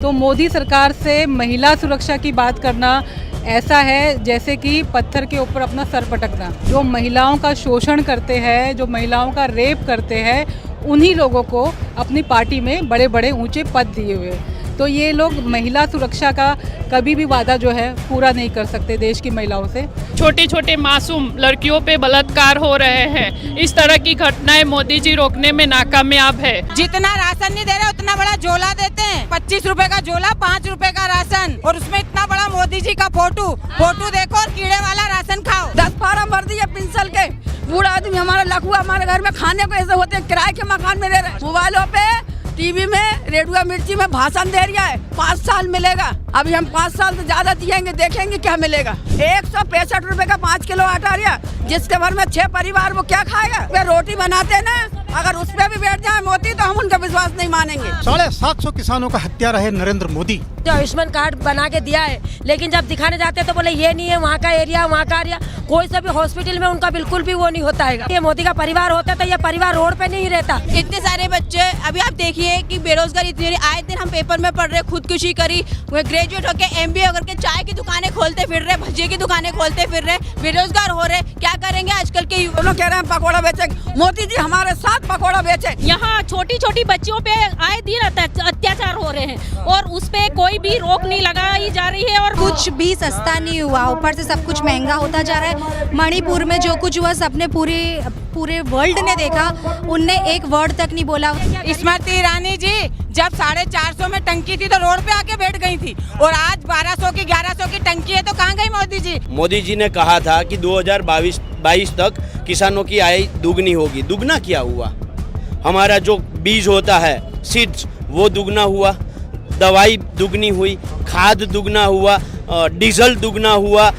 तो मोदी सरकार से महिला सुरक्षा की बात करना ऐसा है जैसे कि पत्थर के ऊपर अपना सर पटकना। जो महिलाओं का शोषण करते हैं, जो महिलाओं का रेप करते हैं, उन्हीं लोगों को अपनी पार्टी में बड़े बड़े ऊंचे पद दिए हुए। तो ये लोग महिला सुरक्षा का कभी भी वादा जो है पूरा नहीं कर सकते देश की महिलाओं से। छोटे छोटे मासूम लड़कियों पे बलात्कार हो रहे हैं। इस तरह की घटनाएं मोदी जी रोकने में नाकामयाब है। जितना राशन नहीं दे रहे उतना बड़ा झोला देते हैं। 25 रुपए का झोला, 5 रुपए का राशन, और उसमें इतना बड़ा मोदी जी का फोटो देखो और कीड़े वाला राशन खाओ। 10 फार्म भर दिए पिंसल के। बूढ़ा आदमी हमारा लखुआ हमारे घर में खाने को ऐसे होते हैं, किराए के मकान में रह रहे। मोबाइलों पे, टीवी में, रेडियो मिर्ची में भाषण दे रहा है 5 साल मिलेगा। अभी हम 5 साल से ज्यादा दिएंगे, देखेंगे क्या मिलेगा। 165 रुपए का 5 किलो आटा रिया, जिसके घर में 6 परिवार, वो क्या खाएगा। वे रोटी बनाते ना, अगर उस पे भी बैठ जाए मोदी तो हम उनका विश्वास नहीं मानेंगे। 750 किसानों का हत्या रहे नरेंद्र मोदी। जो आयुष्मान कार्ड बना के दिया है, लेकिन जब दिखाने जाते हैं तो बोले ये नहीं है, वहाँ का एरिया, वहाँ का एरिया। कोई सा भी हॉस्पिटल में उनका बिल्कुल भी वो नहीं होता है। ये मोदी का परिवार होता तो ये परिवार रोड पे नहीं रहता। इतने सारे बच्चे, अभी आप देखिए कि बेरोजगारी इतनी, आए दिन हम पेपर में पढ़ रहे, खुदकुशी करी, वो ग्रेजुएट होके MBA करके चाय की दुकानें खोलते फिर रहे, भजिए की दुकानें खोलते फिर रहे, बेरोजगार हो रहे। क्या करेंगे आजकल के युवा? दोनों कह रहे हैं पकौड़ा बेचेंगे, मोदी जी हमारे साथ पकौड़ा बेचे। यहाँ छोटी छोटी बच्चियों पे आए दिन अत्याचार हो रहे हैं और उस पे कोई भी रोक नहीं लगाई जा रही है। और कुछ भी सस्ता नहीं हुआ, ऊपर से सब कुछ महंगा होता जा रहा है। मणिपुर में जो कुछ हुआ सबने पूरे वर्ल्ड ने देखा, उनने एक वर्ड तक नहीं बोला। स्मृति ईरानी जी जब 450 में टंकी थी तो रोड पे आके बैठ गई थी, और आज 1200 की 1100 की टंकी है तो कहाँ गई मोदी जी? मोदी जी ने कहा था कि 2022 तक किसानों की आय दुगनी होगी। दुगना क्या हुआ? हमारा जो बीज होता है, सीड्स, वो दुगना हुआ, दवाई दुगनी हुई, खाद दुगना हुआ, डीजल दुगना हुआ,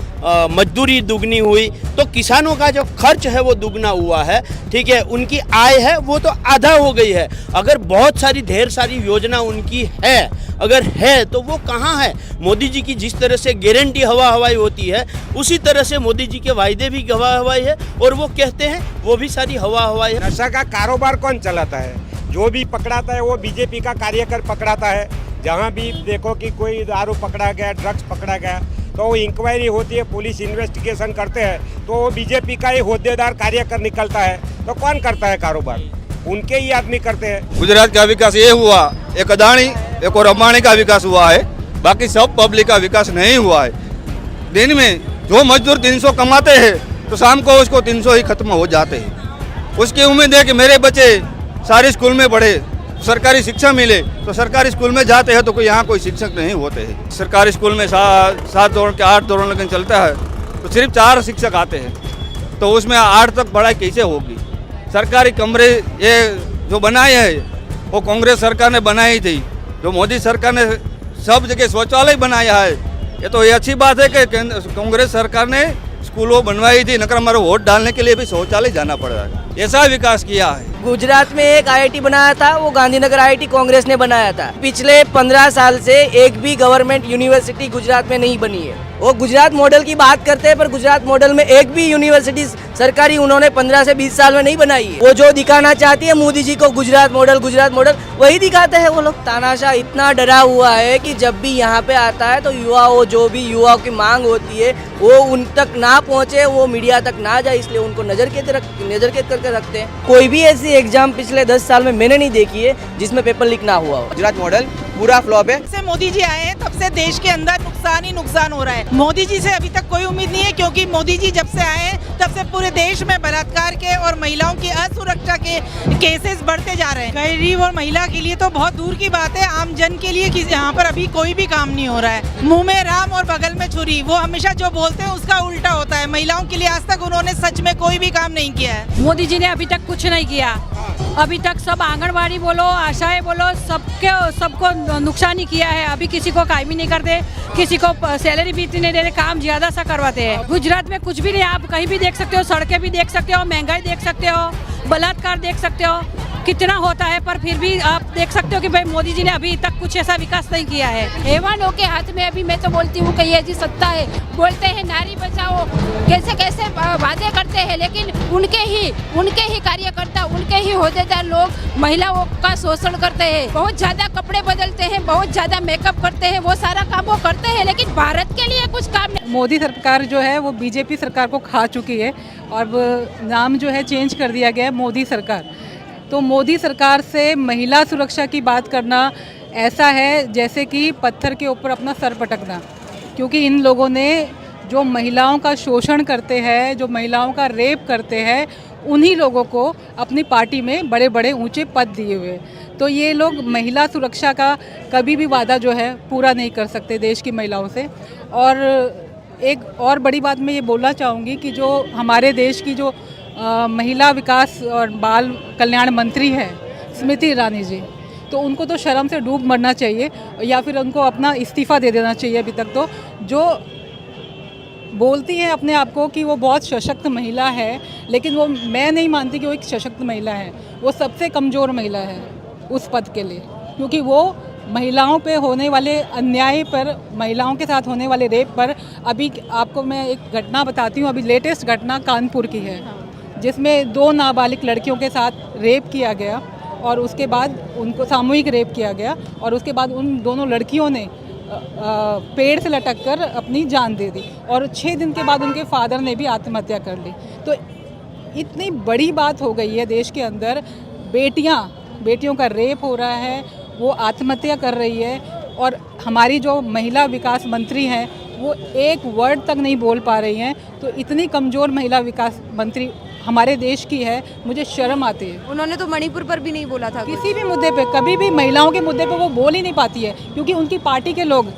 मजदूरी दुगनी हुई। तो किसानों का जो खर्च है वो दुगना हुआ है, ठीक है। उनकी आय है वो तो आधा हो गई है। अगर बहुत सारी ढेर सारी योजना उनकी है, अगर है तो वो कहाँ है? मोदी जी की जिस तरह से गारंटी हवा हवाई होती है, उसी तरह से मोदी जी के वायदे भी हवा हवाई है, और वो कहते हैं वो भी सारी हवा हवाई है। नशा का कारोबार कौन चलाता है? जो भी पकड़ाता है वो बीजेपी का कार्यकर पकड़ाता है। जहाँ भी देखो कि कोई दारू पकड़ा गया, ड्रग्स पकड़ा गया, तो वो इंक्वायरी होती है, पुलिस इन्वेस्टिगेशन करते हैं, तो वो बीजेपी का ही होद्देदार कार्यकर निकलता है। तो कौन करता है कारोबार? उनके ही आदमी करते हैं। गुजरात का विकास ये हुआ, एक अदानी एक और अंबानी का विकास हुआ है, बाकी सब पब्लिक का विकास नहीं हुआ है। दिन में जो मजदूर 300 कमाते हैं तो शाम को उसको 300 ही खत्म हो जाते हैं। उसकी उम्मीद है कि मेरे बच्चे सारे स्कूल में पढ़े, सरकारी शिक्षा मिले, तो सरकारी स्कूल में जाते हैं तो कोई यहाँ कोई शिक्षक नहीं होते हैं। सरकारी स्कूल में 7 दौड़ के 8 दौड़ लेकिन चलता है तो सिर्फ 4 शिक्षक आते हैं, तो उसमें 8 तक पढ़ाई कैसे होगी? सरकारी कमरे ये जो बनाए हैं वो कांग्रेस सरकार ने बनाई थी। जो मोदी सरकार ने सब जगह शौचालय बनाया है, ये तो ये अच्छी बात है कि कांग्रेस सरकार ने स्कूलों बनवाई थी, नकर हमारे वोट डालने के लिए भी शौचालय जाना पड़ रहा है। ऐसा विकास किया है। गुजरात में एक IIT बनाया था, वो गांधीनगर IIT कांग्रेस ने बनाया था। पिछले 15 साल से एक भी गवर्नमेंट यूनिवर्सिटी गुजरात में नहीं बनी है। वो गुजरात मॉडल की बात करते हैं, पर गुजरात मॉडल में एक भी यूनिवर्सिटी सरकारी उन्होंने 15 से 20 साल में नहीं बनाई है। वो जो दिखाना चाहती है मोदी जी को, गुजरात मॉडल वही दिखाते हैं वो लोग। तानाशाह इतना डरा हुआ है कि जब भी यहाँ पे आता है तो युवाओं, जो भी युवाओं की मांग होती है वो उन तक ना पहुँचे, वो मीडिया तक ना जाए, इसलिए उनको नजर कैद करके रखते हैं। कोई भी ऐसी एग्जाम पिछले 10 साल में मैंने नहीं देखी है जिसमें पेपर लीक ना हुआ हो। गुजरात मॉडल पूरा फ्लॉप है। से मोदी जी आए हैं तब से देश के अंदर नुकसान ही नुकसान हो रहा है। मोदी जी से अभी तक कोई उम्मीद नहीं है, क्योंकि मोदी जी जब से आए हैं तब से पूरे देश में बलात्कार के और महिलाओं की असुरक्षा के केसेस बढ़ते जा रहे हैं। गरीब और महिला के लिए तो बहुत दूर की बात है, आम जन के लिए यहाँ पर अभी कोई भी काम नहीं हो रहा है। मुंह में राम और बगल में छुरी, वो हमेशा जो बोलते हैं उसका उल्टा होता है। महिलाओं के लिए आज तक उन्होंने सच में कोई भी काम नहीं किया है। मोदी जी ने अभी तक कुछ नहीं किया। अभी तक सब आंगनबाड़ी बोलो, आशाएं बोलो, सबको नुकसान ही किया है। अभी किसी को कायमी नहीं करते, किसी को सैलरी भी इतनी नहीं देते, काम ज्यादा सा करवाते हैं। गुजरात में कुछ भी नहीं, आप कहीं भी देख सकते हो, सड़कें भी देख सकते हो, महंगाई देख सकते हो, बलात्कार देख सकते हो। कितना होता है, पर फिर भी आप देख सकते हो कि भाई मोदी जी ने अभी तक कुछ ऐसा विकास नहीं किया है। एवानों के हाथ में अभी मैं तो बोलती हूँ कि ये जी सत्ता है, बोलते हैं नारी बचाओ, कैसे कैसे वादे करते हैं, लेकिन उनके ही कार्यकर्ता, उनके ही होदेदार लोग महिलाओं का शोषण करते हैं। बहुत ज्यादा कपड़े बदलते हैं, बहुत ज्यादा मेकअप करते हैं, वो सारा काम वो करते हैं, लेकिन भारत के लिए कुछ काम नहीं। मोदी सरकार जो है वो बीजेपी सरकार को खा चुकी है और वो नाम जो है चेंज कर दिया गया है मोदी सरकार। तो मोदी सरकार से महिला सुरक्षा की बात करना ऐसा है जैसे कि पत्थर के ऊपर अपना सर पटकना, क्योंकि इन लोगों ने जो महिलाओं का शोषण करते हैं, जो महिलाओं का रेप करते हैं, उन्हीं लोगों को अपनी पार्टी में बड़े बड़े ऊंचे पद दिए हुए। तो ये लोग महिला सुरक्षा का कभी भी वादा जो है पूरा नहीं कर सकते देश की महिलाओं से। और एक और बड़ी बात मैं ये बोलना चाहूँगी कि जो हमारे देश की जो महिला विकास और बाल कल्याण मंत्री है स्मृति ईरानी जी, तो उनको तो शर्म से डूब मरना चाहिए या फिर उनको अपना इस्तीफ़ा दे देना चाहिए। अभी तक तो जो बोलती है अपने आप को कि वो बहुत सशक्त महिला है, लेकिन वो मैं नहीं मानती कि वो एक सशक्त महिला है। वो सबसे कमज़ोर महिला है उस पद के लिए, क्योंकि वो महिलाओं पे होने वाले अन्याय पर, महिलाओं के साथ होने वाले रेप पर, अभी आपको मैं एक घटना बताती हूँ। अभी लेटेस्ट घटना कानपुर की है, जिसमें 2 नाबालिग लड़कियों के साथ रेप किया गया और उसके बाद उनको सामूहिक रेप किया गया और उसके बाद उन दोनों लड़कियों ने पेड़ से लटक कर अपनी जान दे दी और 6 दिन के बाद उनके फादर ने भी आत्महत्या कर ली। तो इतनी बड़ी बात हो गई है देश के अंदर, बेटियों का रेप हो रहा है, वो आत्महत्या कर रही है और हमारी जो महिला विकास मंत्री हैं वो एक वर्ड तक नहीं बोल पा रही हैं। तो इतनी कमज़ोर महिला विकास मंत्री हमारे देश की है, मुझे शर्म आती है। उन्होंने तो मणिपुर पर भी नहीं बोला था, किसी भी मुद्दे पे, कभी भी महिलाओं के मुद्दे पे वो बोल ही नहीं पाती है, क्योंकि उनकी पार्टी के लोग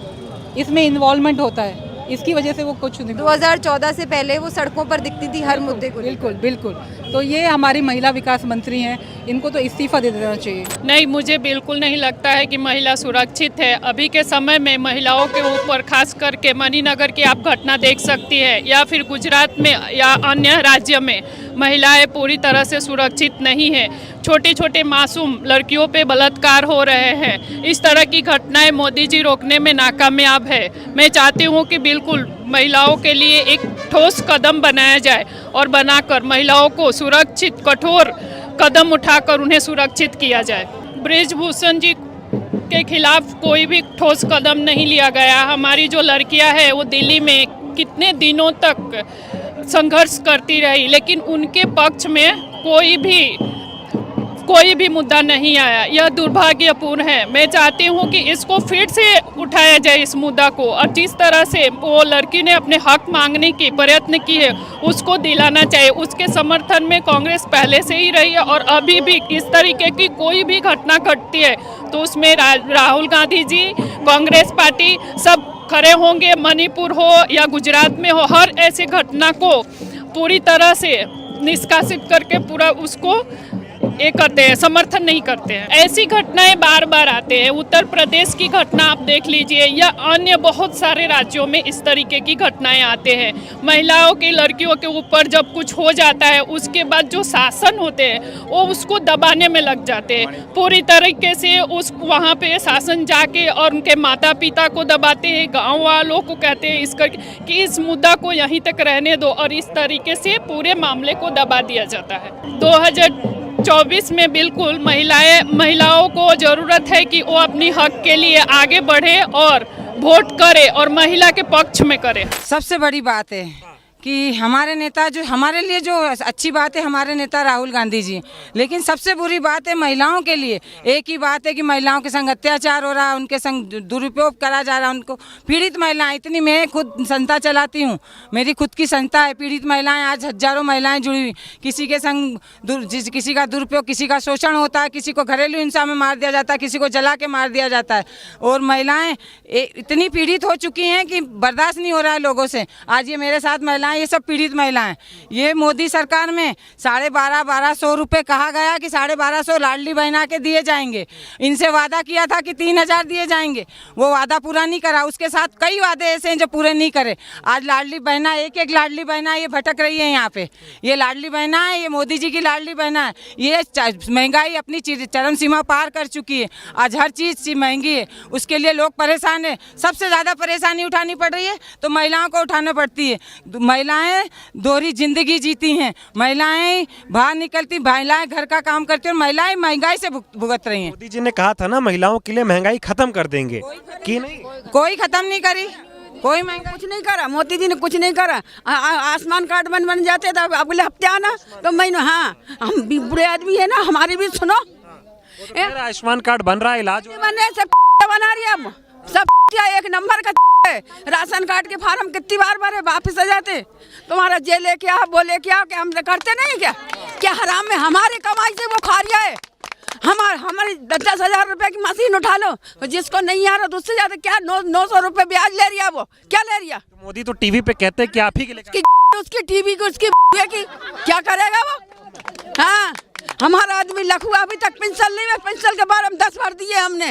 इसमें इन्वॉल्वमेंट होता है, इसकी वजह से वो कुछ नहीं। 2014 से पहले वो सड़कों पर दिखती थी हर मुद्दे को। बिल्कुल बिल्कुल। तो ये हमारी महिला विकास मंत्री हैं, इनको तो इस्तीफा दे देना चाहिए। नहीं, मुझे बिल्कुल नहीं लगता है कि महिला सुरक्षित है। अभी के समय में महिलाओं के ऊपर खास करके मणिनगर की आप घटना देख सकती है, या फिर गुजरात में या अन्य राज्य में महिलाएं पूरी तरह से सुरक्षित नहीं है। छोटे छोटे मासूम लड़कियों पे बलात्कार हो रहे हैं। इस तरह की घटनाएं मोदी जी रोकने में नाकामयाब है। मैं चाहती हूं कि बिल्कुल महिलाओं के लिए एक ठोस कदम बनाया जाए और बनाकर महिलाओं को सुरक्षित, कठोर कदम उठाकर उन्हें सुरक्षित किया जाए। ब्रिजभूषण जी के खिलाफ कोई भी ठोस कदम नहीं लिया गया। हमारी जो लड़कियां हैं वो दिल्ली में कितने दिनों तक संघर्ष करती रही, लेकिन उनके पक्ष में कोई भी मुद्दा नहीं आया। यह दुर्भाग्यपूर्ण है। मैं चाहती हूं कि इसको फिर से उठाया जाए इस मुद्दा को, और जिस तरह से वो लड़की ने अपने हक मांगने की प्रयत्न की है उसको दिलाना चाहिए। उसके समर्थन में कांग्रेस पहले से ही रही है और अभी भी इस तरीके की कोई भी घटना घटती है तो उसमें राहुल गांधी जी, कांग्रेस पार्टी सब खड़े होंगे। मणिपुर हो या गुजरात में हो, हर ऐसी घटना को पूरी तरह से निष्कासित करके पूरा उसको करते हैं, समर्थन नहीं करते हैं। ऐसी घटनाएं बार बार आते हैं। उत्तर प्रदेश की घटना आप देख लीजिए, या अन्य बहुत सारे राज्यों में इस तरीके की घटनाएं आते हैं। महिलाओं की, लड़कियों के ऊपर जब कुछ हो जाता है उसके बाद जो शासन होते हैं वो उसको दबाने में लग जाते हैं। पूरी तरीके से उस वहाँ पे शासन जाके और उनके माता पिता को दबाते हैं, गाँव वालों को कहते हैं कि इस मुद्दा को यहीं तक रहने दो, और इस तरीके से पूरे मामले को दबा दिया जाता है। 2024 में बिल्कुल महिलाओं को ज़रूरत है कि वो अपनी हक के लिए आगे बढ़े और वोट करे और महिला के पक्ष में करे। सबसे बड़ी बात है कि हमारे नेता, जो हमारे लिए जो अच्छी बात है, हमारे नेता राहुल गांधी जी, लेकिन सबसे बुरी बात है महिलाओं के लिए। एक ही बात है कि महिलाओं के संग अत्याचार हो रहा है, उनके संग दुरुपयोग करा जा रहा है, उनको पीड़ित महिलाएं, इतनी, मैं खुद संस्था चलाती हूँ, मेरी खुद की संस्था है। पीड़ित महिलाएं, आज हजारों महिलाएं जुड़ी हुई, किसी के संग किसी का दुरुपयोग, किसी का शोषण होता है, किसी को घरेलू हिंसा में मार दिया जाता है, किसी को जला के मार दिया जाता है, और महिलाएं इतनी पीड़ित हो चुकी हैं कि बर्दाश्त नहीं हो रहा है लोगों से। आज ये मेरे साथ महिलाएं महिलाएं, ये सब पीड़ित महिलाएं। ये मोदी सरकार में 12,500 रुपये कहा गया कि 12,500 लाडली बहना के दिए जाएंगे। इनसे वादा किया था कि 3,000 दिए जाएंगे, वो वादा पूरा नहीं करा। उसके साथ कई वादे ऐसे हैं जो पूरे नहीं करे। आज लाडली बहना, एक लाडली बहना ये भटक रही है यहाँ पे। ये लाडली बहना है, ये मोदी जी की लाडली बहना है। ये महंगाई अपनी चरम सीमा पार कर चुकी है। आज हर चीज़ महंगी है, उसके लिए लोग परेशान है। सबसे ज़्यादा परेशानी उठानी पड़ रही है तो महिलाओं को उठाना पड़ती है। महिलाएं दोहरी जिंदगी जीती हैं, महिलाएं बाहर निकलती, महिलाएं घर का काम करती हैं और महिलाएं महंगाई से भुगत रही हैं। मोदी जी ने कहा था ना महिलाओं के लिए महंगाई खत्म कर देंगे, कि नहीं? कोई खत्म नहीं करी, कोई महंगाई कुछ नहीं करा। मोदी जी ने कुछ नहीं करा। आयुष्मान कार्ड बन जाते तो अगले हफ्ते आना तो महीनों। हाँ, हम भी बुरे आदमी है ना, हमारी भी सुनो। आयुष्मान कार्ड बन रहा है, इलाज बने सब बना रही है, सब एक नंबर का है। राशन कार्ड के फार्म कितनी बार भरे, वापिस आ जाते। तुम्हारा जे लेके आओ, वो लेके आओ, क्या हम करते नहीं क्या हराम में हमारी कमाई से वो खा रहा है। हमारी 10,000 रुपए की मशीन उठा लो, जिसको नहीं आ रहा तो उससे ज्यादा क्या 900 रुपए ब्याज ले रही है। वो क्या ले रही है? मोदी तो टीवी पे कहते हैं कि आप ही के लिए उसकी टीवी की उसकी की क्या करेगा वो? हाँ, हमारा आदमी लखुआ अभी तक पेंशन नहीं है। पेंशन के बारे में 10 भर दिए हमने,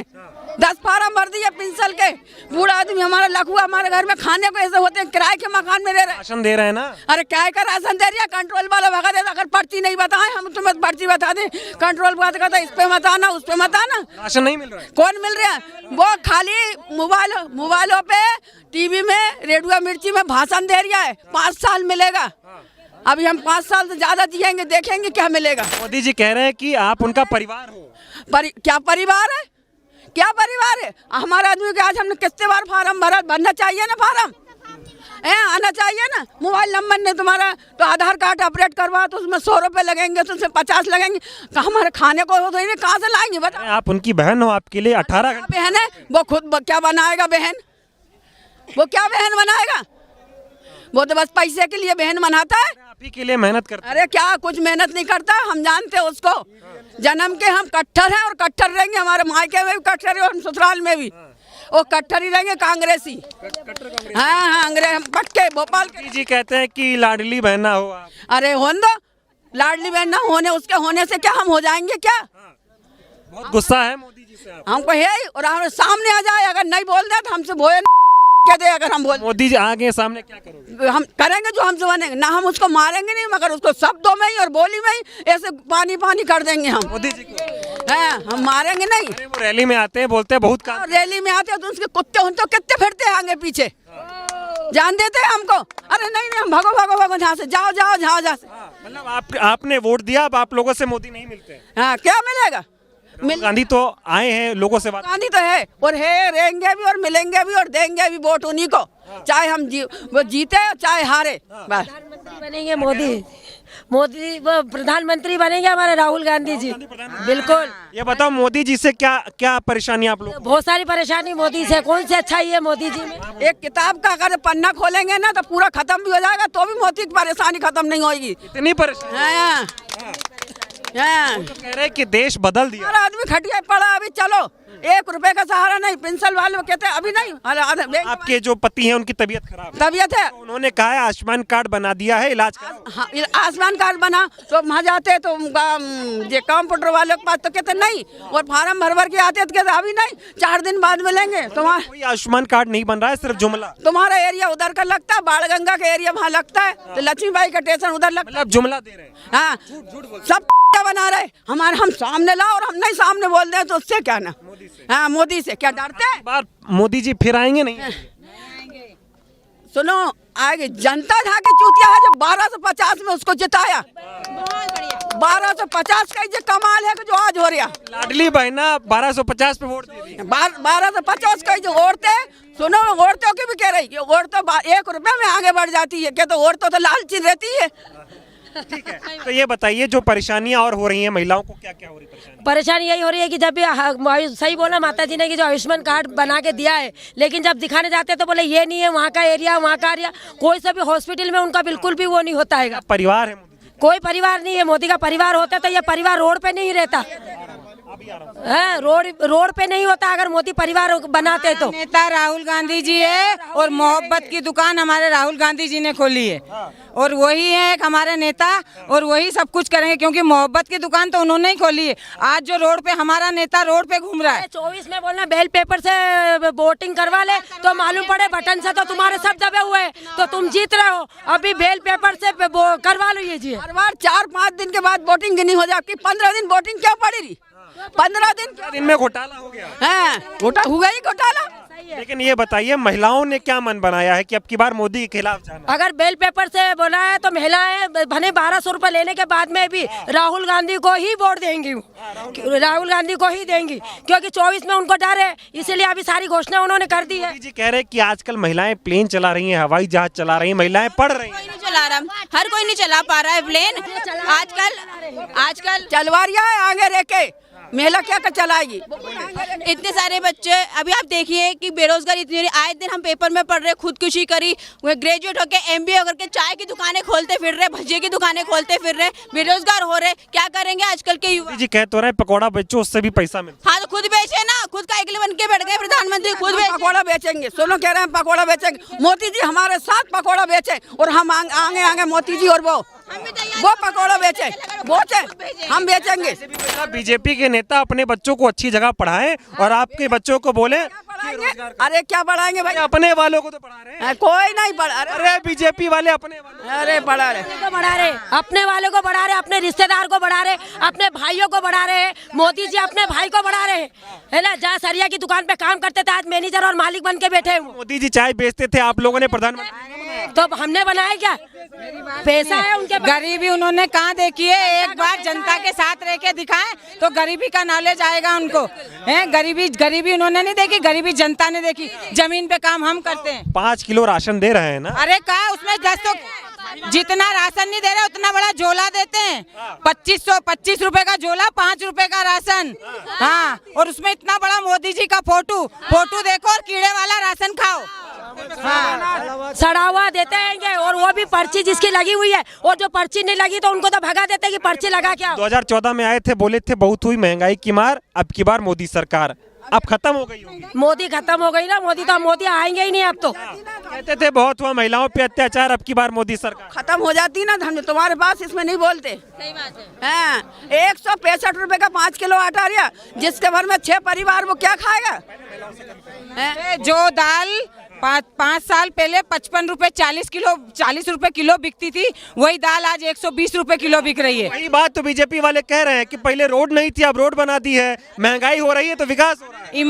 10 फार्म भर दिए पेंशन के। बूढ़ा आदमी हमारा लखुआ, हमारे घर में खाने को ऐसे होते हैं, किराए के मकान में रह रहे। राशन दे रहे हैं ना? अरे क्या का राशन दे रही है? कंट्रोल वाला भगा देता। अगर पर्ची नहीं बताए हम तुम्हें पर्ची बता दें। कंट्रोल बात करता, इस पे मत आना, उस पे मत आना। राशन नहीं मिल रहा है? कौन मिल रहा है? वो खाली मोबाइलों पे, टीवी में, रेडियो मिर्ची में भाषण दे रहा है। 5 साल मिलेगा। अभी हम 5 साल से ज्यादा जिएंगे, देखेंगे क्या मिलेगा। मोदी जी कह रहे हैं कि आप उनका परिवार हो। क्या परिवार है? क्या परिवार है? हमारे आदमी के आज हमने कितने बार फार्म भरा, भरना चाहिए ना फार्म, आना चाहिए ना। मोबाइल नंबर नहीं तुम्हारा तो आधार कार्ड अपडेट करवा तो उसमें 100 रुपए लगेंगे, तो उसमें 50 लगेंगे। तो हमारे खाने को तो कहाँ से लाएंगे बताओ? आप उनकी बहन हो, आपके लिए 18 घंटे बहन है। वो खुद क्या बनाएगा बहन? वो क्या बहन बनाएगा? वो तो बस पैसे के लिए बहन बनाता है। आप ही के लिए मेहनत करता है। अरे क्या कुछ मेहनत नहीं करता, हम जानते हैं उसको। जन्म के हम कट्टर हैं और कट्टर रहेंगे। हमारे मायके में भी कट्टर है और ससुराल में भी वो कट्टर ही रहेंगे, कांग्रेसी। हाँ, अंग्रेज पक्के भोपाल के। जी कहते हैं कि लाडली बहना हो आप। अरे होने दो, लाडली बहना होने, उसके होने से क्या हम हो जाएंगे क्या? बहुत गुस्सा है मोदी जी से हमको है। और हमारे सामने आ जाए, अगर नहीं बोल दे तो हमसे बोले क्या दे। अगर हम बोल मोदी जी आगे सामने क्या करोगे? हम करेंगे जो हमसे बनेंगे ना। हम उसको मारेंगे नहीं, मगर उसको शब्दों में ही और बोली में ही ऐसे पानी पानी कर देंगे हम। मोदी जी को हम मारेंगे नहीं। वो रैली में आते हैं, बोलते हैं बहुत काम। रैली में आते हैं तो उसके कुत्ते उन तो कितने फिरते हैं आगे पीछे, जान देते हैं हमको। अरे नहीं, हम भागो भागो भागो, जहाँ से जाओ जाओ, जहाँ जा। मतलब आपने वोट दिया, अब आप लोगों से मोदी नहीं मिलते? हाँ, क्या मिलेगा? गांधी तो आए हैं, लोगों से बात। गांधी तो है और है, रहेंगे भी और मिलेंगे भी और देंगे भी वोट उन्हीं को, चाहे हम वो जीते चाहे हारे। प्रधानमंत्री बनेंगे मोदी वो प्रधानमंत्री बनेंगे हमारे राहुल गांधी जी। बिल्कुल। ये बताओ मोदी जी से क्या क्या परेशानी आप लोग? बहुत सारी परेशानी मोदी से। कौन से अच्छा ही है मोदी जी में? एक किताब का अगर पन्ना खोलेंगे ना तो पूरा खत्म भी हो जाएगा, तो भी मोदी की परेशानी खत्म नहीं होगी। इतनी परेशानी तो कह रहे कि देश बदल दिया। आदमी खटिया पड़ा, अभी चलो 1 रुपए का सहारा नहीं। पेंशन वाले कहते हैं अभी नहीं। आपके जो पति हैं उनकी तबीयत खराब तबीयत है, उन्होंने कहा है आयुष्मान कार्ड बना दिया है, इलाज हाँ, आयुष्मान कार्ड बना तो वहाँ जाते तो ये कंप्यूटर वाले के पास तो कहते नहीं, और फार्म भर के आते तो कहते अभी नहीं, 4 दिन बाद मिलेंगे। तुम्हारा कोई आयुष्मान कार्ड नहीं बन रहा है, सिर्फ जुमला। तुम्हारा एरिया उधर का लगता है, बाणगंगा का एरिया वहाँ लगता है, तो लक्ष्मीबाई का स्टेशन उधर लगता है। जुमला दे रहे हैं। हाँ, सब क्या बना रहे हमारे, हम सामने लाओ और हम नहीं सामने बोल दे तो उससे क्या ना। हाँ, मोदी से क्या डरते हैं? बार मोदी जी फिर आएंगे नहीं? सुनो, आगे जनता था कि चूतिया है जो 1250 में उसको जिताया। 1250 का जो कमाल है कि जो आज हो रहा। लाडली बहना 1250 पे वोट दे दी। 1250 का जो औरतें, सुनो औरतों की भी कह रही, औरतों 1 रुपए में आगे बढ़ जाती है, क्या तो औरतों तो लालची रहती है। ठीक है, तो ये बताइए जो परेशानियां और हो रही हैं महिलाओं को, क्या क्या हो रही है? परेशानी यही हो रही है कि जब भी सही बोला माता जी ने कि जो आयुष्मान कार्ड बना के दिया है, लेकिन जब दिखाने जाते हैं तो बोले ये नहीं है, वहाँ का एरिया वहाँ का एरिया। कोई सा भी हॉस्पिटल में उनका बिल्कुल भी वो नहीं होता है। परिवार है? कोई परिवार नहीं है। मोदी का परिवार होता तो ये परिवार रोड पे नहीं रहता। आप रोड पे नहीं होता अगर मोदी परिवार बनाते तो। नेता राहुल गांधी जी है और मोहब्बत की दुकान हमारे राहुल गांधी जी ने खोली है और वही है एक हमारे नेता और वही सब कुछ करेंगे क्योंकि मोहब्बत की दुकान तो उन्होंने ही खोली है। आज जो रोड पे हमारा नेता रोड पे घूम रहा है 24 में बोलना बेल पेपर से वोटिंग करवा ले तो मालूम पड़े बटन से तो तुम्हारे सब दबे हुए हैं तो तुम जीत रहे हो। अभी बेल पेपर से करवा लो ये जी। हर बार 4-5 दिन के बाद वोटिंग नहीं हो जाती, 15 दिन वोटिंग क्या पड़ी रही? 15 दिन में घोटाला हो गया है, हुआ ही घोटाला। लेकिन ये बताइए महिलाओं ने क्या मन बनाया है कि अब की बार मोदी के खिलाफ जाना? अगर बेल पेपर से बोला है तो महिलाएं भले 1200 रुपए लेने के बाद में भी राहुल गांधी को ही वोट देंगी, राहुल गांधी को ही देंगी क्योंकि 24 में उनको डर है, इसीलिए अभी सारी घोषणा उन्होंने कर दी है। जी कह रहे हैं कि आजकल महिलाएं प्लेन चला रही हैं, हवाई जहाज चला रही हैं, महिलाएं पढ़ रही हैं। चला रहा हर कोई नहीं चला पा रहा है प्लेन आजकल चलवा रही है आगे रह के महिला क्या कर चलाएगी? इतने सारे बच्चे अभी आप देखिए कि बेरोजगारी इतनी आए दिन हम पेपर में पढ़ रहे, खुदकुशी करी, ग्रेजुएट होके MBA करके चाय की दुकानें खोलते फिर रहे, भजिए की दुकानें खोलते फिर रहे, बेरोजगार हो रहे। क्या करेंगे आजकल के युवा? जी कह तो रहे पकौड़ा बेचो उससे भी पैसा मिलता। हाँ तो खुद बेचे ना, खुद का एक बन के बैठ गए प्रधानमंत्री, खुद पकौड़ा बेचेंगे। सुनो कह रहे हैं पकौड़ा बेचेंगे, मोदी जी हमारे साथ पकौड़ा बेचे और हम आगे आगे मोदी जी और वो पकौड़ा बेचे हम बेचेंगे। बीजेपी के नेता अपने बच्चों को अच्छी जगह पढ़ाएं और आपके बच्चों को बोले अरे क्या पढ़ाएंगे भाई? अपने वालों को तो पढ़ा रहे हैं। कोई नहीं पढ़ा। अरे बीजेपी वाले अपने अरे पढ़ा रहे, अपने वालों को बढ़ा रहे, अपने रिश्तेदार को बढ़ा रहे, अपने भाइयों को बढ़ा रहे। मोदी जी अपने भाई को बढ़ा रहे है ना, जहाँ सरिया की दुकान पे काम करते थे आज मैनेजर और मालिक बन के बैठे हैं। मोदी जी चाय बेचते थे, आप लोगों ने प्रधानमंत्री तो हमने बनाया क्या? पैसा है उनके। गरीबी उन्होंने कहाँ देखी है? एक बार जनता के साथ रह के दिखाएं तो गरीबी का नॉलेज आएगा उनको। गरीबी उन्होंने नहीं देखी, गरीबी जनता ने देखी। जमीन पे काम हम करते हैं। 5 किलो राशन दे रहे हैं ना? अरे कहा उसमें 10 तो जितना राशन नहीं दे रहे उतना बड़ा झोला देते हैं। 25 रुपए का झोला, 5 रुपए का राशन। हाँ, और उसमें इतना बड़ा मोदी जी का फोटो देखो और कीड़े वाला राशन खाओ। हाँ, सड़ा हुआ देते हैं और वो भी पर्ची जिसकी लगी हुई है, और जो पर्ची नहीं लगी तो उनको तो भगा देते हैं कि पर्ची लगा क्या। 2014 में आए थे, बोले थे बहुत हुई महंगाई की मार, अब की बार मोदी सरकार। अब खत्म हो गई होगी। मोदी खत्म हो गई ना, मोदी आएंगे ही नहीं अब तो। कहते थे बहुत हुआ महिलाओं पे अत्याचार, अब की बार मोदी सरकार। खत्म हो जाती ना, हम तुम्हारे पास इसमें नहीं बोलते। सही बात है। 165 रुपए का 5 किलो आटा रिया, जिसके भर में 6 परिवार, वो क्या खाएगा? जो दाल 5 साल पहले 55 रुपए 40 रुपए किलो बिकती थी, वही दाल आज 120 रुपए किलो बिक रही है। वही बात तो बीजेपी वाले कह रहे हैं कि पहले रोड नहीं थी, अब रोड बना दी है, महंगाई हो रही है तो विकास हो रहा है।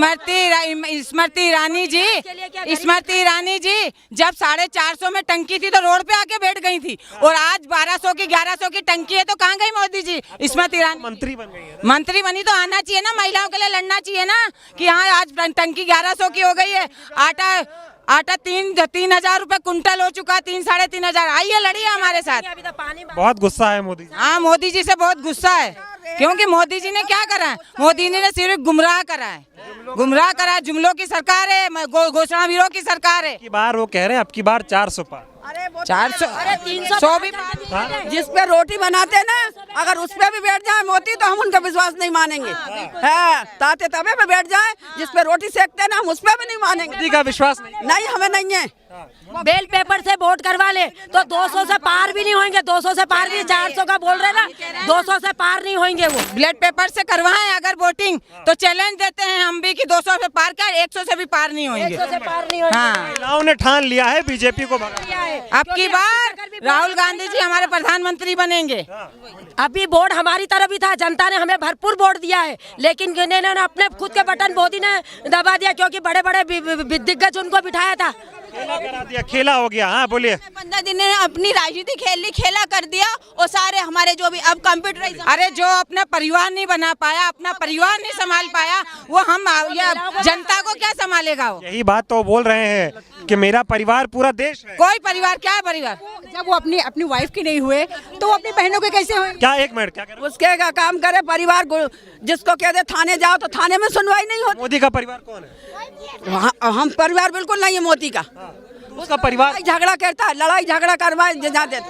स्मृति ईरानी जी जब 450 में टंकी थी तो रोड पे आके बैठ गई थी, और आज 1200 की 1100 की टंकी है तो कहाँ गई मोदी जी? स्मृति ईरानी मंत्री बन गई है। मंत्री बनी तो आना चाहिए ना, महिलाओं के लिए लड़ना चाहिए ना कि हाँ आज टंकी 1100 की हो गई है। आटा 3,000 रुपए कुंटल हो चुका, 3-3,500। आइए लड़िए हमारे साथ। बहुत गुस्सा है मोदी। हाँ, मोदी जी से बहुत गुस्सा है क्योंकि मोदी जी ने क्या करा है? मोदी जी ने सिर्फ गुमराह करा है, जुमलों की सरकार है, घोषणा वीरों की सरकार है। की बार वो कह रहे हैं अब की बार 400 पार। 400 भी जिस पे रोटी बनाते हैं ना, अगर उस पे भी बैठ जाए मोदी तो हम उनका विश्वास नहीं मानेंगे। है ताते तवे पे बैठ जाए, जिस पे रोटी सेकते हैं ना, हम उस पे भी नहीं मानेंगे। मोदी का विश्वास नहीं, हमें नहीं है। बेल पेपर से वोट करवा ले तो 200 से पार भी नहीं होंगे। 200 से पार भी, 400 का बोल रहे ना, 200 से पार नहीं होंगे वो। ब्लड पेपर से करवाएं अगर वोटिंग तो चैलेंज देते हैं हम भी कि 200 से पार कर, 100 से भी पार नहीं होंगे। 100 से पार नहीं होंगे। हाँ, महिलाओं ने ठान लिया है बीजेपी को भगाना। अब की बार राहुल गांधी जी हमारे प्रधानमंत्री बनेंगे। अभी वोट हमारी तरफ ही था, जनता ने हमें भरपूर वोट दिया है, लेकिन इन्होंने अपने खुद के बटन मोदी ने दबा दिया क्योंकि बड़े बड़े दिग्गज उनको बिठाया था। खेला हो गया। हाँ बोलिए। 15 दिन ने अपनी राजनीति खेला कर दिया, और सारे हमारे जो भी अब कंप्यूटराइज। अरे जो अपना परिवार नहीं बना पाया, अपना परिवार नहीं संभाल पाया, वो हम जनता को क्या संभालेगा? वो यही बात तो बोल रहे हैं कि मेरा परिवार पूरा देश है। कोई परिवार क्या है परिवार? जब वो अपनी वाइफ की नहीं हुए तो वो अपनी बहनों के कैसे हुए? क्या? एक मिनट, क्या कह रहे? उसके का काम करे परिवार, जिसको कह दे थाने जाओ तो थाने में सुनवाई नहीं होती। मोदी का परिवार कौन है? हम परिवार बिल्कुल नहीं है मोदी का। उसका परिवार झगड़ा करता है, लड़ाई झगड़ा करवाए जाते।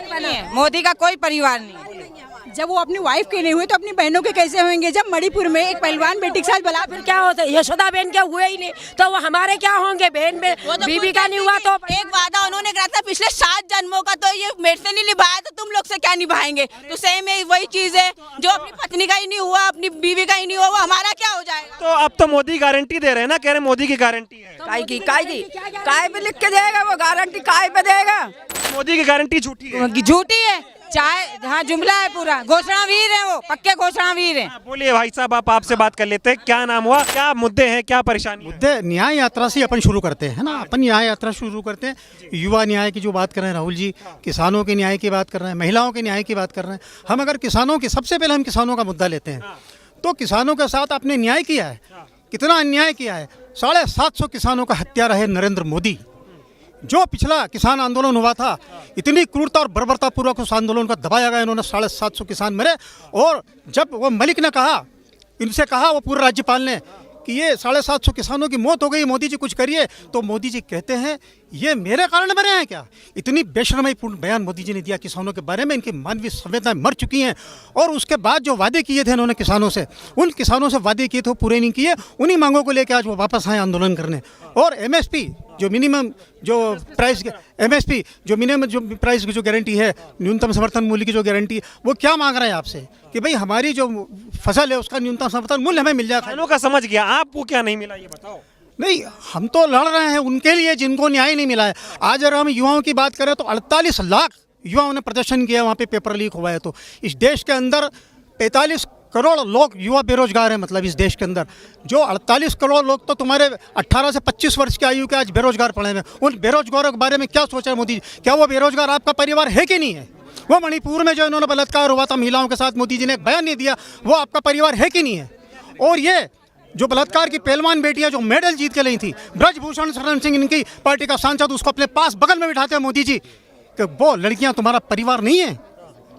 मोदी का कोई परिवार नहीं। जब वो अपनी वाइफ के नहीं हुए तो अपनी बहनों के कैसे होंगे? जब मणिपुर में एक पहलवान बेटी के साथ बला, फिर क्या होता है? यशोदा बहन के हुए ही नहीं तो वो हमारे क्या होंगे? बहन में बीबी का नहीं हुआ तो एक वादा उन्होंने करा था पिछले 7 जन्मों का, तो ये मेरे से नहीं निभाया तो तुम लोग से क्या निभाएंगे? तो सेम है, वही चीज है, जो अपनी पत्नी का ही नहीं हुआ, अपनी बीवी का ही नहीं हुआ, वो हमारा क्या हो जाएगा? तो अब तो मोदी गारंटी दे रहे हैं ना, कह रहे मोदी की गारंटी है। काय पे लिख के देगा वो गारंटी? काय पे देगा? मोदी की गारंटी झूठी है। झूठी है, चाहे हाँ जुमला है पूरा। घोषणावीर है वो, पक्के घोषणावीर है। बोलिए भाई साहब, आप आपसे बात कर लेते हैं। क्या नाम हुआ, क्या मुद्दे हैं, क्या परेशानी है? मुद्दे न्याय यात्रा से अपन शुरू करते हैं ना, अपन न्याय यात्रा शुरू करते हैं। युवा न्याय की जो बात कर रहे हैं राहुल जी, किसानों के न्याय की बात कर रहे हैं, महिलाओं के न्याय की बात कर रहे हैं। हम अगर किसानों की, सबसे पहले हम किसानों का मुद्दा लेते हैं, तो किसानों के साथ आपने न्याय किया है, कितना अन्याय किया है। 750 किसानों का हत्यारा है नरेंद्र मोदी। जो पिछला किसान आंदोलन हुआ था, इतनी क्रूरता और बर्बरता पूर्वक उस आंदोलन को दबाया गया, इन्होंने 750 किसान मरे। और जब वो मलिक ने कहा, इनसे कहा वो पूरे राज्यपाल ने कि ये 750 किसानों की मौत हो गई, मोदी जी कुछ करिए, तो मोदी जी कहते हैं ये मेरे कारण मरे हैं क्या? इतनी बेशर्मी पूर्ण बयान मोदी जी ने दिया किसानों के बारे में। इनकी मानवीय संवेदनाएं मर चुकी हैं। और उसके बाद जो वादे किए थे इन्होंने किसानों से, उन किसानों से वादे किए थे वो पूरे नहीं किए। उन्हीं मांगों को लेकर आज वो वापस आए आंदोलन करने। और MSP जो मिनिमम जो प्राइस, MSP जो मिनिमम जो प्राइस की जो गारंटी है, न्यूनतम समर्थन मूल्य की जो गारंटी है, वो क्या मांग रहे हैं आपसे कि भाई हमारी जो फसल है उसका न्यूनतम समर्थन मूल्य हमें मिल जाए। किसानों का समझ गया, आपको क्या नहीं मिला ये बताओ। नहीं, हम तो लड़ रहे हैं उनके लिए जिनको न्याय नहीं मिला है। आज अगर हम युवाओं की बात करें तो 48 लाख युवाओं ने प्रदर्शन किया, वहाँ पे पेपर लीक हुआ है। तो इस देश के अंदर 45 करोड़ लोग युवा बेरोजगार हैं। मतलब इस देश के अंदर जो 48 करोड़ लोग तो तुम्हारे 18 से 25 वर्ष की आयु के आज बेरोजगार पड़े हैं। उन बेरोजगारों के बारे में क्या सोचा है मोदी जी? क्या वो बेरोजगार आपका परिवार है कि नहीं है? वो मणिपुर में जो इन्होंने बलात्कार हुआ था महिलाओं के साथ, मोदी जी ने एक बयान नहीं दिया, वो आपका परिवार है कि नहीं है? और ये जो बलात्कार की पहलवान बेटियां जो मेडल जीत के लाई थी, ब्रजभूषण शरण सिंह इनकी पार्टी का सांसद, उसको अपने पास बगल में बिठाते हैं मोदी जी कि वो लड़कियां तुम्हारा परिवार नहीं है।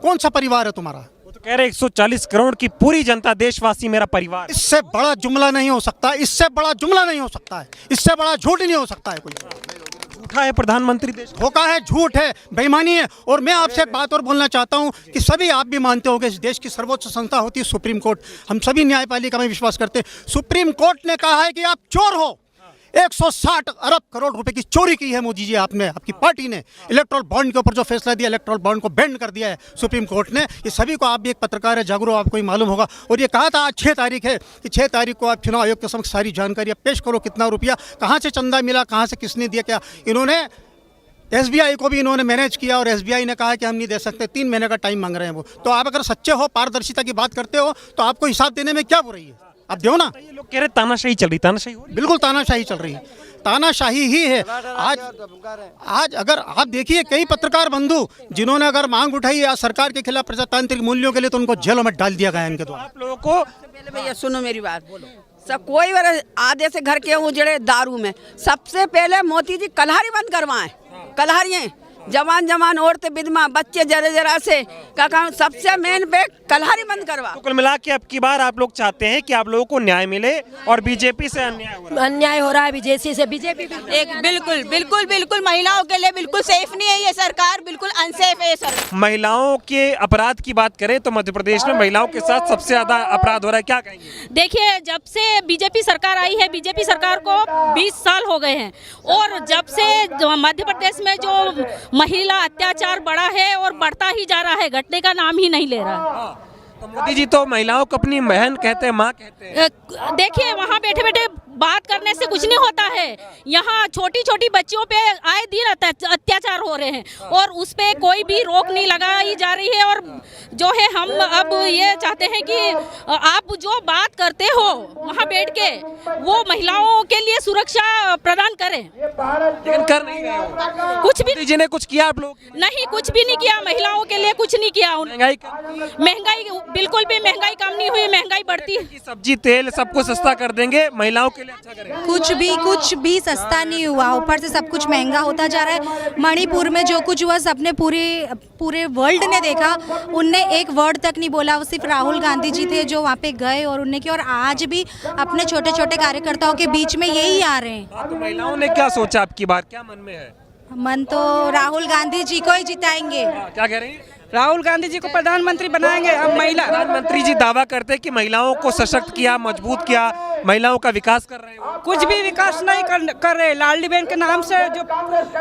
कौन सा परिवार है तुम्हारा? वो तो कह रहे 140 करोड़ की पूरी जनता, देशवासी मेरा परिवार। इससे बड़ा जुमला नहीं हो सकता, इससे बड़ा जुमला नहीं हो सकता है, इससे बड़ा झूठ नहीं हो सकता है। कोई झूठा है प्रधानमंत्री, देश धोखा है, झूठ है, बेईमानी है। और मैं आपसे एक बात और बोलना चाहता हूं कि सभी आप भी मानते होंगे इस देश की सर्वोच्च संस्था होती है सुप्रीम कोर्ट। हम सभी न्यायपालिका में विश्वास करते हैं। सुप्रीम कोर्ट ने कहा है कि आप चोर हो। 160 अरब करोड़ रुपए की चोरी की है मोदी जी आपने, आपकी पार्टी ने। इलेक्ट्रल बॉन्ड के ऊपर जो फैसला दिया, इलेक्ट्रल बॉन्ड को बैंड कर दिया है सुप्रीम कोर्ट ने। ये सभी को, आप भी एक पत्रकार है, जागरूक, आपको ही मालूम होगा। और ये कहा था आज 6 तारीख है कि 6 तारीख को आप चुनाव आयोग के समक्ष सारी जानकारी पेश करो, कितना रुपया, कहाँ से चंदा मिला, कहाँ से किसने दिया, क्या। इन्होंने SBI को भी इन्होंने मैनेज किया और SBI ने कहा कि हम नहीं दे सकते, 3 महीने का टाइम मांग रहे हैं वो। तो आप अगर सच्चे हो, पारदर्शिता की बात करते हो, तो आपको हिसाब देने में क्या बुराई है? आप दो ना। ये लोग कह रहे तानाशाही चल रही, तानाशाही हो रही। बिल्कुल तानाशाही चल रही है, तानाशाही ही है। आज अगर आप देखिए कई पत्रकार बंधु जिन्होंने अगर मांग उठाई है सरकार के खिलाफ प्रजातांत्रिक मूल्यों के लिए, तो उनको जेलों में डाल दिया गया इनके द्वारा। आप लोगों को पहले भैया सुनो मेरी बात, सब कोई आधे से घर के उजड़े दारू में, सबसे पहले मोदी जी कल्हारी बंद करवाएं। कल्हारियाँ जवान औरतें, विधवा, बच्चे जरा से का सबसे मेन पे कल्हारी बंद करवा। तो कुल मिला के अब की बार आप लोग चाहते हैं कि आप लोगों को न्याय मिले और बीजेपी से अन्याय हो रहा है बीजेपी से। बीजेपी एक बिल्कुल महिलाओं के लिए बिल्कुल सेफ नहीं है ये सरकार, बिल्कुल अनसेफ है ये सरकार। महिलाओं के अपराध की बात करें तो मध्य प्रदेश में महिलाओं के साथ सबसे ज्यादा अपराध हो रहा है, क्या कहेंगे? देखिए, जब से बीजेपी सरकार आई है, बीजेपी सरकार को 20 साल हो गए हैं, और जब से मध्य प्रदेश में जो महिला अत्याचार बढ़ा है और बढ़ता ही जा रहा है, घटने का नाम ही नहीं ले रहा है। तो मोदी जी तो महिलाओं को अपनी बहन कहते हैं, माँ कहते हैं। देखिए, वहाँ बैठे बैठे बात करने से कुछ नहीं होता है। यहाँ छोटी छोटी बच्चियों पे आए दिन अत्याचार हो रहे हैं और उस पे कोई भी रोक नहीं लगाई जा रही है। और जो है, हम अब ये चाहते हैं कि आप जो बात करते हो वहाँ बैठ के, वो महिलाओं के लिए सुरक्षा प्रदान करें। लेकिन कर नहीं रहे हो। कुछ भी मोदी जी ने कुछ किया आप लोग? नहीं, कुछ भी नहीं किया, महिलाओं के लिए कुछ नहीं किया। महंगाई बिल्कुल भी महंगाई कम नहीं हुई, महंगाई बढ़ती है। सब्जी तेल सबको सस्ता कर देंगे, महिलाओं के लिए अच्छा करेंगे। कुछ भी सस्ता नहीं हुआ, ऊपर से सब कुछ महंगा होता जा रहा है। मणिपुर में जो कुछ हुआ सबने पूरे वर्ल्ड ने देखा। उनने एक वर्ड तक नहीं बोला, वो सिर्फ राहुल गांधी जी थे जो वहाँ पे गए और उनने किया। और आज भी अपने छोटे छोटे कार्यकर्ताओं के बीच में यही आ रहे हैं। तो महिलाओं ने क्या सोचा आपकी बार, क्या मन में है? मन तो राहुल गांधी जी को ही जिताएंगे। क्या कह रही हैं? राहुल गांधी जी को प्रधानमंत्री बनाएंगे। अब महिला प्रधानमंत्री जी दावा करते हैं कि महिलाओं को सशक्त किया, मजबूत किया, महिलाओं का विकास कर रहे हैं। कुछ भी विकास नहीं कर रहे। लाडली बहन के नाम से जो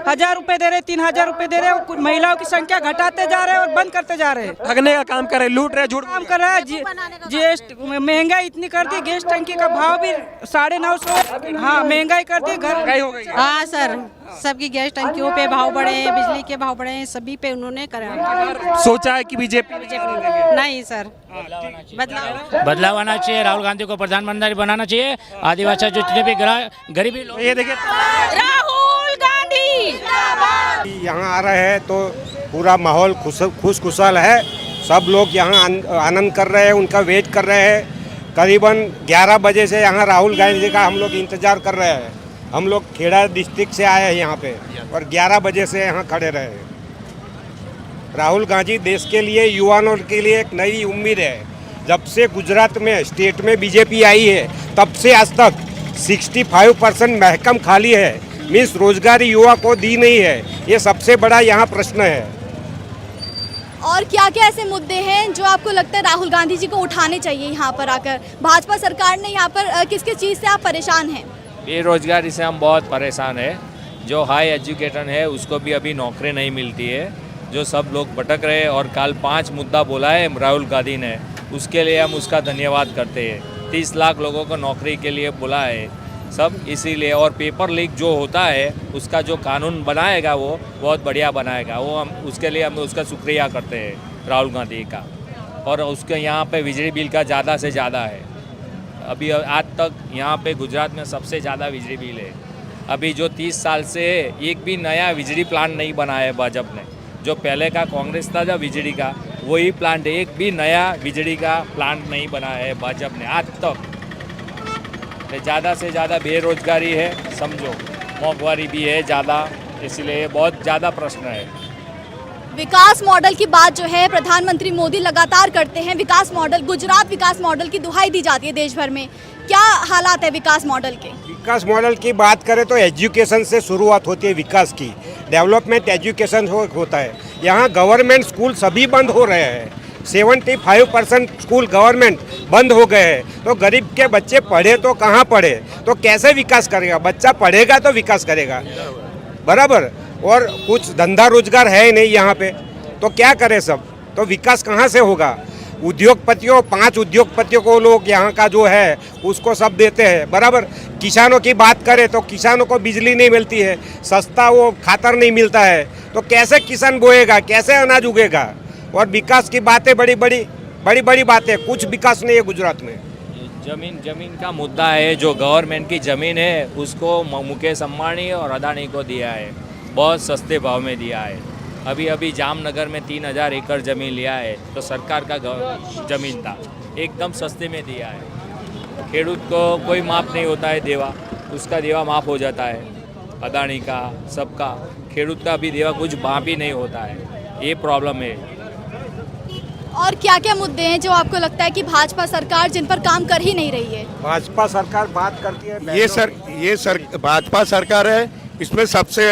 1000 रुपए दे रहे, 3000 रुपए दे रहे, वो महिलाओं की संख्या घटाते जा रहे हैं और बंद करते जा रहे हैं। ठगने का काम कर रहे, लूट रहे, झूठ काम कर रहा है। जीएसटी महंगाई इतनी कर दी, गैस टंकी का भाव भी 950। हाँ, महंगाई कर दी, घर हो गई। हाँ सर, सबकी गैस टंकियों पे भाव बढ़े हैं, बिजली के भाव बढ़े हैं, सभी पे उन्होंने करा। सोचा है कि बीजेपी नहीं सर, बदलाव आना चाहिए। राहुल गांधी को प्रधानमंत्री बनाना चाहिए। आदिवासी जितने भी गरीबी लोग, ये देखिए राहुल गांधी यहाँ आ रहे हैं तो पूरा माहौल खुशखुशाल है। सब लोग यहाँ आनंद कर रहे हैं, उनका वेट कर रहे हैं। करीबन 11 बजे से यहाँ राहुल गांधी जी का हम लोग इंतजार कर रहे हैं। हम लोग खेड़ा डिस्ट्रिक्ट से आए हैं यहाँ पे और 11 बजे से यहाँ खड़े रहे हैं। राहुल गांधी देश के लिए, युवाओं के लिए एक नई उम्मीद है। जब से गुजरात में स्टेट में बीजेपी आई है तब से आज तक 65% महकम खाली है, मीन्स रोजगारी युवा को दी नहीं है। ये सबसे बड़ा यहाँ प्रश्न है। और क्या क्या ऐसे मुद्दे हैं जो आपको लगता है राहुल गांधी जी को उठाने चाहिए यहाँ पर आकर? भाजपा सरकार ने यहाँ पर किस किस चीज़ से आप परेशान हैं? बेरोजगारी से हम बहुत परेशान है। जो हाई एजुकेशन है उसको भी अभी नौकरी नहीं मिलती है, जो सब लोग भटक रहे हैं। और कल 5 मुद्दा बोला है राहुल गांधी ने, उसके लिए हम उसका धन्यवाद करते हैं। 30 लाख लोगों को नौकरी के लिए बोला है सब, इसीलिए। और पेपर लीक जो होता है उसका जो कानून बनाएगा वो बहुत बढ़िया बनाएगा, वो हम उसके लिए हम उसका शुक्रिया करते हैं राहुल गांधी का। और उसके यहाँ पे बिजली बिल का ज़्यादा से ज़्यादा है। अभी आज तक यहाँ पे गुजरात में सबसे ज़्यादा बिजली बिल है। अभी जो 30 साल से एक भी नया बिजली प्लांट नहीं बनाया है भाजपा ने। जो पहले का कांग्रेस था जो बिजली का, वही प्लांट, एक भी नया बिजली का प्लांट नहीं बनाया है भाजपा ने आज तक। ज़्यादा से ज़्यादा बेरोजगारी है, समझो, महंगाई भी है ज़्यादा, इसलिए बहुत ज़्यादा प्रश्न है। विकास मॉडल की बात जो है प्रधानमंत्री मोदी लगातार करते हैं। विकास मॉडल, गुजरात विकास मॉडल की दुहाई दी जाती है देश भर में। क्या हालात है विकास मॉडल के? विकास मॉडल की बात करें तो एजुकेशन से शुरुआत होती है विकास की। डेवलपमेंट एजुकेशन होता है। यहाँ गवर्नमेंट स्कूल सभी बंद हो रहे हैं। 75% स्कूल गवर्नमेंट बंद हो गए हैं। तो गरीब के बच्चे पढ़े तो कहाँ पढ़े, तो कैसे विकास करेगा? बच्चा पढ़ेगा तो विकास करेगा, बराबर। और कुछ धंधा रोजगार है ही नहीं यहाँ पे, तो क्या करे सब? तो विकास कहाँ से होगा? उद्योगपतियों, 5 उद्योगपतियों को लोग यहाँ का जो है उसको सब देते हैं, बराबर। किसानों की बात करें तो किसानों को बिजली नहीं मिलती है, सस्ता वो खातर नहीं मिलता है, तो कैसे किसान बोएगा, कैसे अनाज उगेगा? और विकास की बातें बड़ी बड़ी बातें, कुछ विकास नहीं है गुजरात में। जमीन का मुद्दा है। जो गवर्नमेंट की ज़मीन है उसको मुकेश अंबानी और अदानी को दिया है, बहुत सस्ते भाव में दिया है। अभी जामनगर में 3000 एकड़ ज़मीन लिया है, तो सरकार का ज़मीन था, एकदम सस्ते में दिया है। खेडूत को कोई माफ़ नहीं होता है देवा, उसका देवा माफ़ हो जाता है। अदानी का, सबका, खेडूत का भी देवा कुछ माफ़ ही नहीं होता है। ये प्रॉब्लम है। और क्या क्या मुद्दे हैं जो आपको लगता है कि भाजपा सरकार जिन पर काम कर ही नहीं रही है? भाजपा सरकार बात करती है, ये भाजपा सरकार है, इसमें सबसे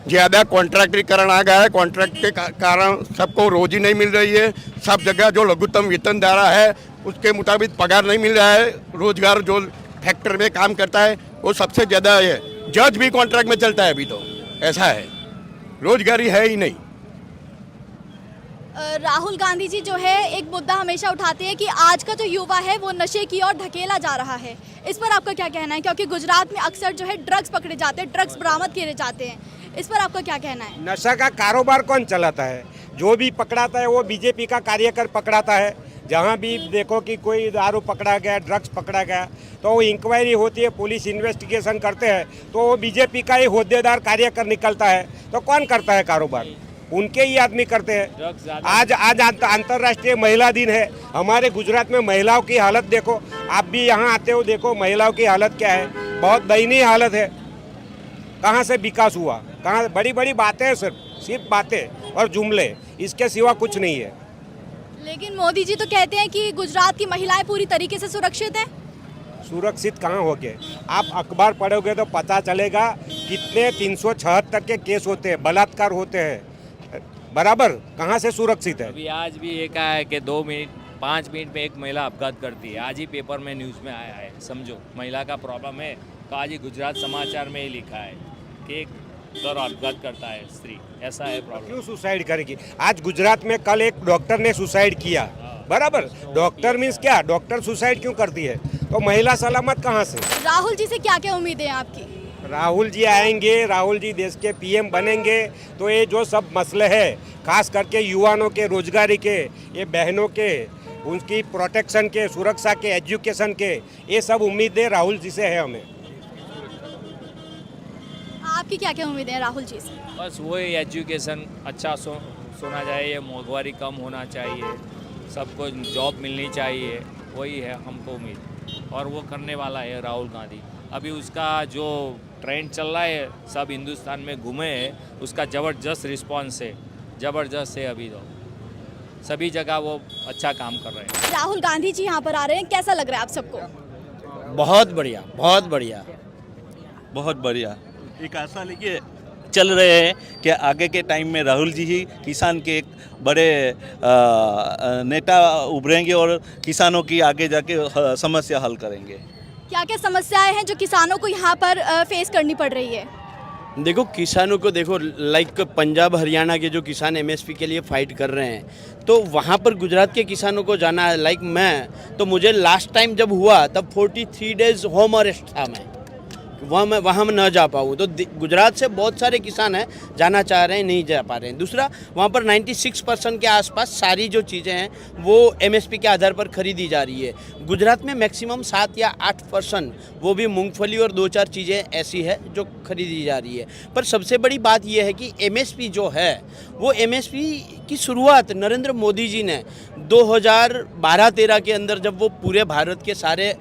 ज़्यादा कॉन्ट्रैक्टीकरण आ गया है। कॉन्ट्रैक्ट के कारण सबको रोजी नहीं मिल रही है। सब जगह जो लघुत्तम वेतन दर है उसके मुताबिक पगार नहीं मिल रहा है। रोजगार जो फैक्ट्री में काम करता है वो सबसे ज़्यादा है। जज भी कॉन्ट्रैक्ट में चलता है, अभी तो ऐसा है, रोजगारी है ही नहीं। राहुल गांधी जी जो है एक मुद्दा हमेशा उठाते हैं कि आज का जो युवा है वो नशे की ओर ढकेला जा रहा है। इस पर आपका क्या कहना है? क्योंकि गुजरात में अक्सर जो है ड्रग्स पकड़े जाते हैं, ड्रग्स बरामद किए जाते हैं। इस पर आपका क्या कहना है? नशा का कारोबार कौन चलाता है? जो भी पकड़ाता है वो बीजेपी का कार्यकर पकड़ाता है। जहाँ भी देखो कि कोई दारू पकड़ा गया, ड्रग्स पकड़ा गया, तो वो इंक्वायरी होती है, पुलिस इन्वेस्टिगेशन करते हैं, तो वो बीजेपी का ही होद्देदार कार्यकर निकलता है। तो कौन करता है कारोबार? उनके ही आदमी करते हैं। आज अंतर्राष्ट्रीय महिला दिन है। हमारे गुजरात में महिलाओं की हालत देखो, आप भी यहाँ आते हो, देखो महिलाओं की हालत क्या है, बहुत दयनीय हालत है। कहाँ से विकास हुआ? कहाँ? बड़ी बातें हैं, सिर्फ बातें और जुमले, इसके सिवा कुछ नहीं है। लेकिन मोदी जी तो कहते हैं कि गुजरात की महिलाएं पूरी तरीके से सुरक्षित हैं। सुरक्षित कहाँ हो गए? आप अखबार पढ़ोगे तो पता चलेगा कितने 376 के केस होते हैं, बलात्कार होते हैं, बराबर कहाँ से सुरक्षित है? अभी आज भी एक आया है कि 5 मिनट में एक महिला अपघात करती है। आज ही पेपर में न्यूज़ में आया है। समझो महिला का प्रॉब्लम है तो आज ही गुजरात समाचार में ही लिखा है कि एक दौर अपघात करता है स्त्री, ऐसा है प्रॉब्लम। क्यों सुसाइड करेगी? आज गुजरात में कल एक डॉक्टर ने सुसाइड किया, बराबर। डॉक्टर मीन्स क्या? डॉक्टर सुसाइड क्यों करती है? तो महिला सलामत कहाँ से? राहुल जी से क्या क्या उम्मीदें हैं आपकी? राहुल जी आएंगे, राहुल जी देश के पीएम बनेंगे तो ये जो सब मसले हैं, खास करके युवाओं के, रोजगारी के, ये बहनों के, उनकी प्रोटेक्शन के, सुरक्षा के, एजुकेशन के, ये सब उम्मीदें राहुल जी से है हमें। आपकी क्या क्या उम्मीदें हैं राहुल जी से? बस वही एजुकेशन अच्छा सोना चाहिए, महंगाई कम होना चाहिए, सबको जॉब मिलनी चाहिए, वही है हमको उम्मीद। और वो करने वाला है राहुल गांधी। अभी उसका जो ट्रेंड चल रहा है, सब हिंदुस्तान में घूमे है, उसका ज़बरदस्त रिस्पॉन्स है, ज़बरदस्त है। अभी तो सभी जगह वो अच्छा काम कर रहे हैं। राहुल गांधी जी यहाँ पर आ रहे हैं, कैसा लग रहा है आप सबको? बहुत बढ़िया, बहुत बढ़िया, बहुत बढ़िया। एक आशा लेके चल रहे हैं कि आगे के टाइम में राहुल जी ही किसान के एक बड़े नेता उभरेंगे और किसानों की आगे जाके समस्या हल करेंगे। क्या क्या समस्याएं हैं जो किसानों को यहाँ पर फेस करनी पड़ रही है? देखो किसानों को, देखो लाइक पंजाब हरियाणा के जो किसान एमएसपी के लिए फाइट कर रहे हैं, तो वहाँ पर गुजरात के किसानों को जाना है। लाइक मैं तो, मुझे लास्ट टाइम जब हुआ तब 43 डेज होम अरेस्ट था, मैं वहाँ में न जा पाऊँ। तो गुजरात से बहुत सारे किसान हैं, जाना चाह रहे हैं, नहीं जा पा रहे हैं। दूसरा, वहाँ पर 96% के आसपास सारी जो चीज़ें हैं वो एमएसपी के आधार पर खरीदी जा रही है। गुजरात में मैक्सिमम 7 या 8%, वो भी मूंगफली और 2-4 चीज़ें ऐसी है जो खरीदी जा रही है। पर सबसे बड़ी बात यह है कि एमएसपी जो है, वो एमएसपी की शुरुआत नरेंद्र मोदी जी ने 2012-13 के अंदर, जब वो पूरे भारत के सारे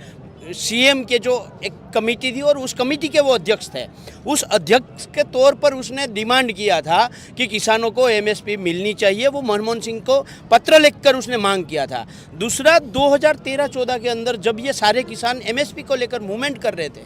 सीएम के जो एक कमेटी थी और उस कमेटी के वो अध्यक्ष थे, उस अध्यक्ष के तौर पर उसने डिमांड किया था कि किसानों को एमएसपी मिलनी चाहिए। वो मनमोहन सिंह को पत्र लिखकर उसने मांग किया था। दूसरा, 2013-14 के अंदर जब ये सारे किसान एमएसपी को लेकर मूवमेंट कर रहे थे,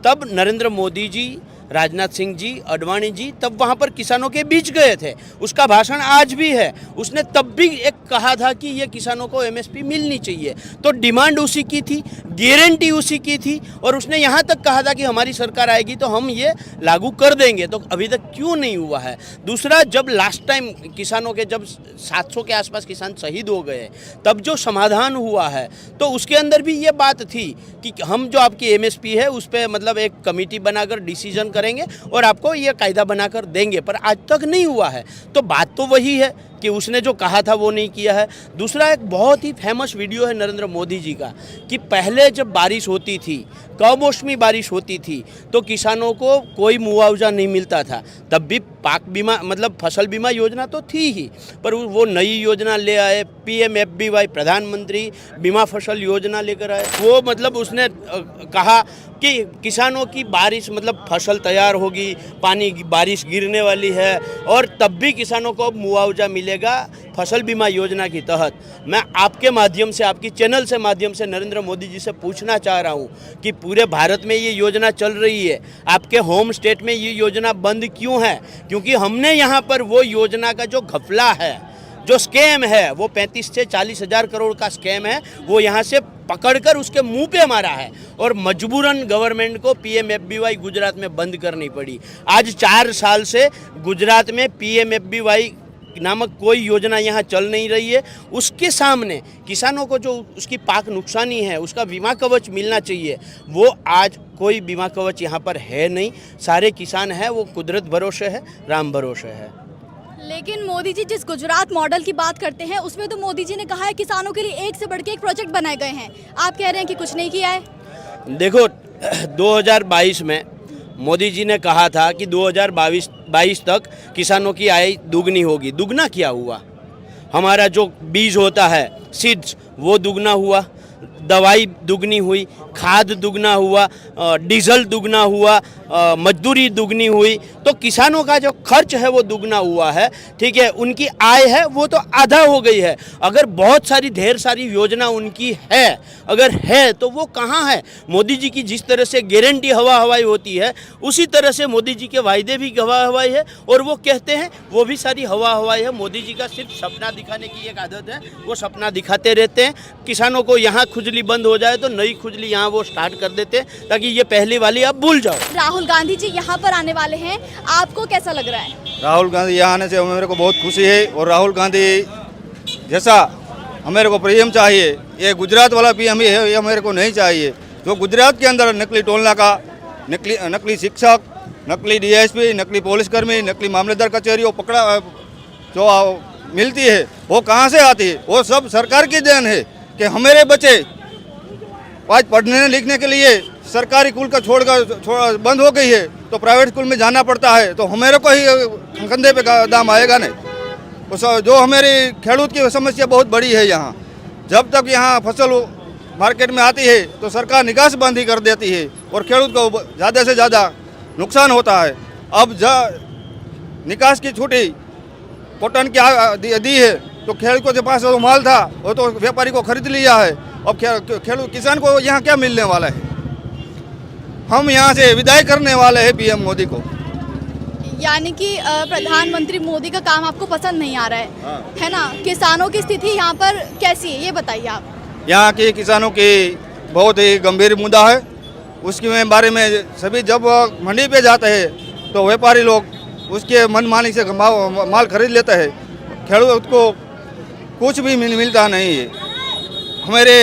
तब नरेंद्र मोदी जी, राजनाथ सिंह जी, अडवाणी जी तब वहाँ पर किसानों के बीच गए थे। उसका भाषण आज भी है। उसने तब भी एक कहा था कि ये किसानों को एमएसपी मिलनी चाहिए। तो डिमांड उसी की थी, गारंटी उसी की थी, और उसने यहाँ तक कहा था कि हमारी सरकार आएगी तो हम ये लागू कर देंगे। तो अभी तक क्यों नहीं हुआ है? दूसरा, जब लास्ट टाइम किसानों के जब 700 के आसपास किसान शहीद हो गए, तब जो समाधान हुआ है, तो उसके अंदर भी ये बात थी कि हम जो आपकी एमएसपी है उस पर मतलब एक कमेटी बनाकर डिसीजन करेंगे और आपको ये कायदा बनाकर देंगे। पर आज तक नहीं हुआ है। तो बात तो वही है कि उसने जो कहा था वो नहीं किया है। दूसरा, एक बहुत ही फेमस वीडियो है नरेंद्र मोदी जी का कि पहले जब बारिश होती थी, कमौसमी बारिश होती थी, तो किसानों को कोई मुआवजा नहीं मिलता था। तब भी पाक बीमा मतलब फसल बीमा योजना तो थी ही, पर वो नई योजना ले आए, PMFBY प्रधानमंत्री बीमा फसल योजना लेकर आए। वो मतलब उसने कहा कि किसानों की बारिश मतलब फसल तैयार होगी, पानी बारिश गिरने वाली है और तब भी किसानों को मुआवजा मिलेगा फसल बीमा योजना के तहत। मैं आपके माध्यम से, आपकी चैनल से माध्यम से नरेंद्र मोदी जी से पूछना चाह रहा हूँ कि पूरे भारत में ये योजना चल रही है, आपके होम स्टेट में ये योजना बंद क्यों है? क्योंकि हमने यहाँ पर वो योजना का जो घपला है, जो स्कैम है, वो 35 से 40 हज़ार करोड़ का स्कैम है, वो यहाँ से पकड़कर उसके मुंह पे मारा है और मजबूरन गवर्नमेंट को PMFBY गुजरात में बंद करनी पड़ी। आज 4 साल से गुजरात में PMFBY नामक कोई योजना यहाँ चल नहीं रही है। उसके सामने किसानों को जो उसकी पाक नुकसानी है, उसका बीमा कवच मिलना चाहिए, वो आज कोई बीमा कवच यहाँ पर है नहीं। सारे किसान हैं वो कुदरत भरोसे है, राम भरोसे है। लेकिन मोदी जी जिस गुजरात मॉडल की बात करते हैं, उसमें तो मोदी जी ने कहा है किसानों के लिए एक से बढ़ के एक प्रोजेक्ट बनाए गए हैं। आप कह रहे हैं कि कुछ नहीं किया है। देखो 2022 में मोदी जी ने कहा था कि 2022 तक किसानों की आय दुगनी होगी। दुगना क्या हुआ? हमारा जो बीज होता है, सीड्स, वो दुगना हुआ। दवाई दुगनी हुई, खाद दुगना हुआ, डीजल दुगना हुआ, मजदूरी दुगनी हुई, तो किसानों का जो खर्च है वो दुगना हुआ है। ठीक है, उनकी आय है वो तो आधा हो गई है। अगर बहुत सारी ढेर सारी योजना उनकी है, अगर है तो वो कहाँ है? मोदी जी की जिस तरह से गारंटी हवा हवाई होती है, उसी तरह से मोदी जी के वायदे भी हवा हवाई है, और वो कहते हैं वो भी सारी हवा हवाई है। मोदी जी का सिर्फ सपना दिखाने की एक आदत है, वो सपना दिखाते रहते हैं। किसानों को यहाँ खुजली बंद हो जाए तो नई खुजली यहाँ वो स्टार्ट कर देते हैं, ताकि ये पहली वाली आप भूल जाओ। राहुल गांधी जी यहाँ पर आने वाले हैं, आपको कैसा लग रहा है? राहुल गांधी यहाँ आने से मेरे को बहुत खुशी है, और राहुल गांधी जैसा हमारे को पीएम चाहिए, ये गुजरात वाला पीएम है, ये मेरे को नहीं चाहिए। जो गुजरात के अंदर नकली टोल नाका, नकली शिक्षक, नकली डीएसपी, नकली पुलिसकर्मी, नकली मामलेदार कचहरी वो पकड़ा जो मिलती है, वो कहाँ से आती है? वो सब सरकार की देन है कि हमारे बच्चे आज पढ़ने लिखने के लिए सरकारी स्कूल का छोड़कर बंद हो गई है, तो प्राइवेट स्कूल में जाना पड़ता है, तो हमारे को ही कंधे पे दाम आएगा नहीं। जो हमारी खेडूत की समस्या बहुत बड़ी है यहाँ, जब तक यहाँ फसल मार्केट में आती है तो सरकार निकास बंद ही कर देती है, और खेडूत को ज़्यादा से ज़्यादा नुकसान होता है। अब निकास की छुट्टी कॉटन की दी है, तो खेडूत के पास जो माल था वो तो व्यापारी को खरीद लिया है। अब खेडूत किसान को यहाँ क्या मिलने वाला है? हम यहाँ से विदाई करने वाले हैं पीएम मोदी को। यानी कि प्रधानमंत्री मोदी का काम आपको पसंद नहीं आ रहा है ना? किसानों की स्थिति यहाँ पर कैसी है ये बताइए आप। यहाँ के किसानों की बहुत ही गंभीर मुद्दा है, उसके बारे में सभी जब मंडी पे जाते हैं तो व्यापारी लोग उसके मनमानी से माल खरीद लेते हैं, खेडूत को कुछ भी मिलता नहीं है। हमारे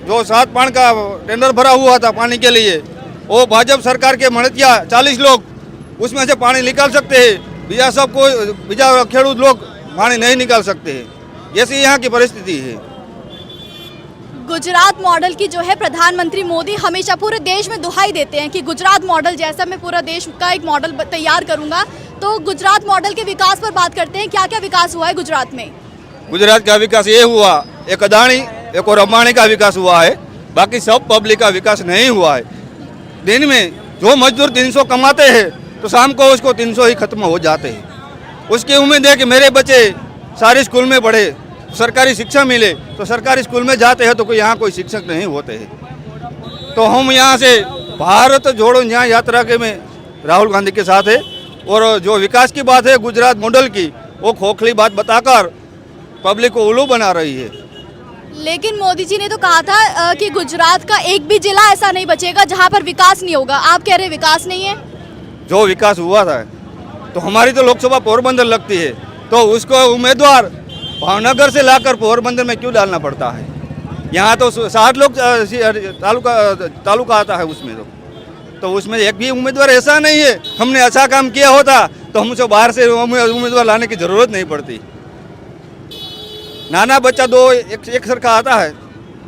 जो 7 पान का टेंडर भरा हुआ था पानी के लिए, वो भाजपा सरकार के मणतिया 40 लोग उसमें से पानी निकाल सकते हैं, बीजा खेडूत लोग पानी नहीं निकाल सकते हैं। ऐसी यहाँ की परिस्थिति है। गुजरात मॉडल की जो है प्रधानमंत्री मोदी हमेशा पूरे देश में दुहाई देते हैं कि गुजरात मॉडल जैसा मैं पूरा देश का एक मॉडल तैयार करूंगा। तो गुजरात मॉडल के विकास पर बात करते हैं, क्या क्या विकास हुआ है गुजरात में? गुजरात का विकास ये हुआ, एक अदानी एक और अंबानी का विकास हुआ है, बाकी सब पब्लिक का विकास नहीं हुआ है। दिन में जो मजदूर 300 कमाते हैं तो शाम को उसको 300 ही खत्म हो जाते हैं। उसकी उम्मीद है कि मेरे बच्चे सारे स्कूल में पढ़े, सरकारी शिक्षा मिले, तो सरकारी स्कूल में जाते हैं तो कोई यहाँ कोई शिक्षक नहीं होते हैं। तो हम यहाँ से भारत जोड़ो न्याय यात्रा के में राहुल गांधी के साथ है, और जो विकास की बात है गुजरात मॉडल की, वो खोखली बात बताकर पब्लिक को उल्लू बना रही है। लेकिन मोदी जी ने तो कहा था कि गुजरात का एक भी जिला ऐसा नहीं बचेगा जहाँ पर विकास नहीं होगा। आप कह रहे हैं विकास नहीं है? जो विकास हुआ था, तो हमारी तो लोकसभा पोरबंदर लगती है, तो उसको उम्मीदवार भावनगर से लाकर पोरबंदर में क्यों डालना पड़ता है? यहाँ तो 60 लोग तालुका आता है उसमें, तो उसमें एक भी उम्मीदवार ऐसा नहीं है। हमने अच्छा काम किया होता तो हमसे बाहर से उम्मीदवार लाने की जरूरत नहीं पड़ती। नाना बच्चा एक सरका आता है,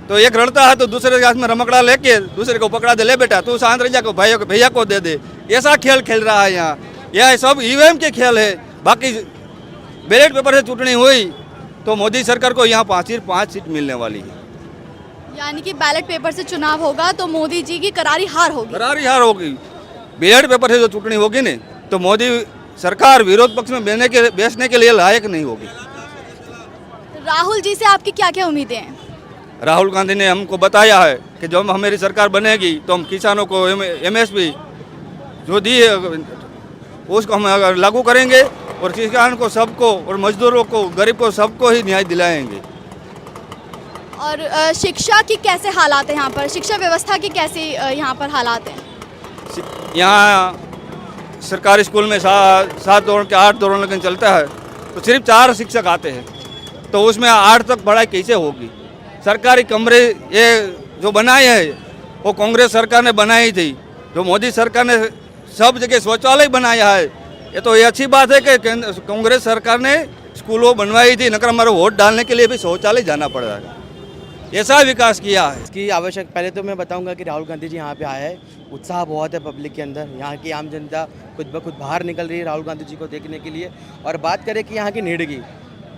तो एक लड़ता है तो दूसरे के हाथ में रमकड़ा लेके दूसरे को पकड़ा दे, ले बेटा तू शांत रह जा, को भाइयों को भैया को दे दे। ऐसा खेल खेल रहा है यहाँ। यह सब ईवीएम के खेल है। बाकी बैलेट पेपर से चुनाव हुई तो मोदी सरकार को यहाँ 5 सीट मिलने वाली है। यानी कि बैलेट पेपर से चुनाव होगा तो मोदी जी की करारी हार होगी। करारी हार होगी। बैलेट पेपर से जो चुनाव होगी न, तो मोदी सरकार विरोध पक्ष में बेचने के लिए लायक नहीं होगी। राहुल जी से आपकी क्या क्या उम्मीदें हैं? राहुल गांधी ने हमको बताया है कि जब हमारी सरकार बनेगी तो हम किसानों को MSP जो दी है उसको हम अगर लागू करेंगे, और किसान को सबको, और मजदूरों को, गरीब को, सबको ही न्याय दिलाएंगे। और शिक्षा की कैसे हालात है यहाँ पर? शिक्षा व्यवस्था की कैसे यहाँ पर हालात हैं? यहाँ सरकारी स्कूल में 7 दौर के 8 दौर लेकिन चलता है, तो सिर्फ 4 शिक्षक आते हैं, तो उसमें 8 तक पढ़ाई कैसे होगी? सरकारी कमरे ये जो बनाए हैं वो कांग्रेस सरकार ने बनाई थी। जो मोदी सरकार ने सब जगह शौचालय बनाया है, ये तो ये अच्छी बात है कि कांग्रेस सरकार ने स्कूलों बनवाई थी, नकर हमारे वोट डालने के लिए भी शौचालय जाना पड़ रहा है। ऐसा विकास किया है। इसकी आवश्यक, पहले तो मैं बताऊंगा कि राहुल गांधी जी यहाँ पे आए हैं, उत्साह बहुत है पब्लिक के अंदर। यहाँ की आम जनता खुद ब खुद बाहर निकल रही है राहुल गांधी जी को देखने के लिए। और बात करें कि यहाँ की नीड की,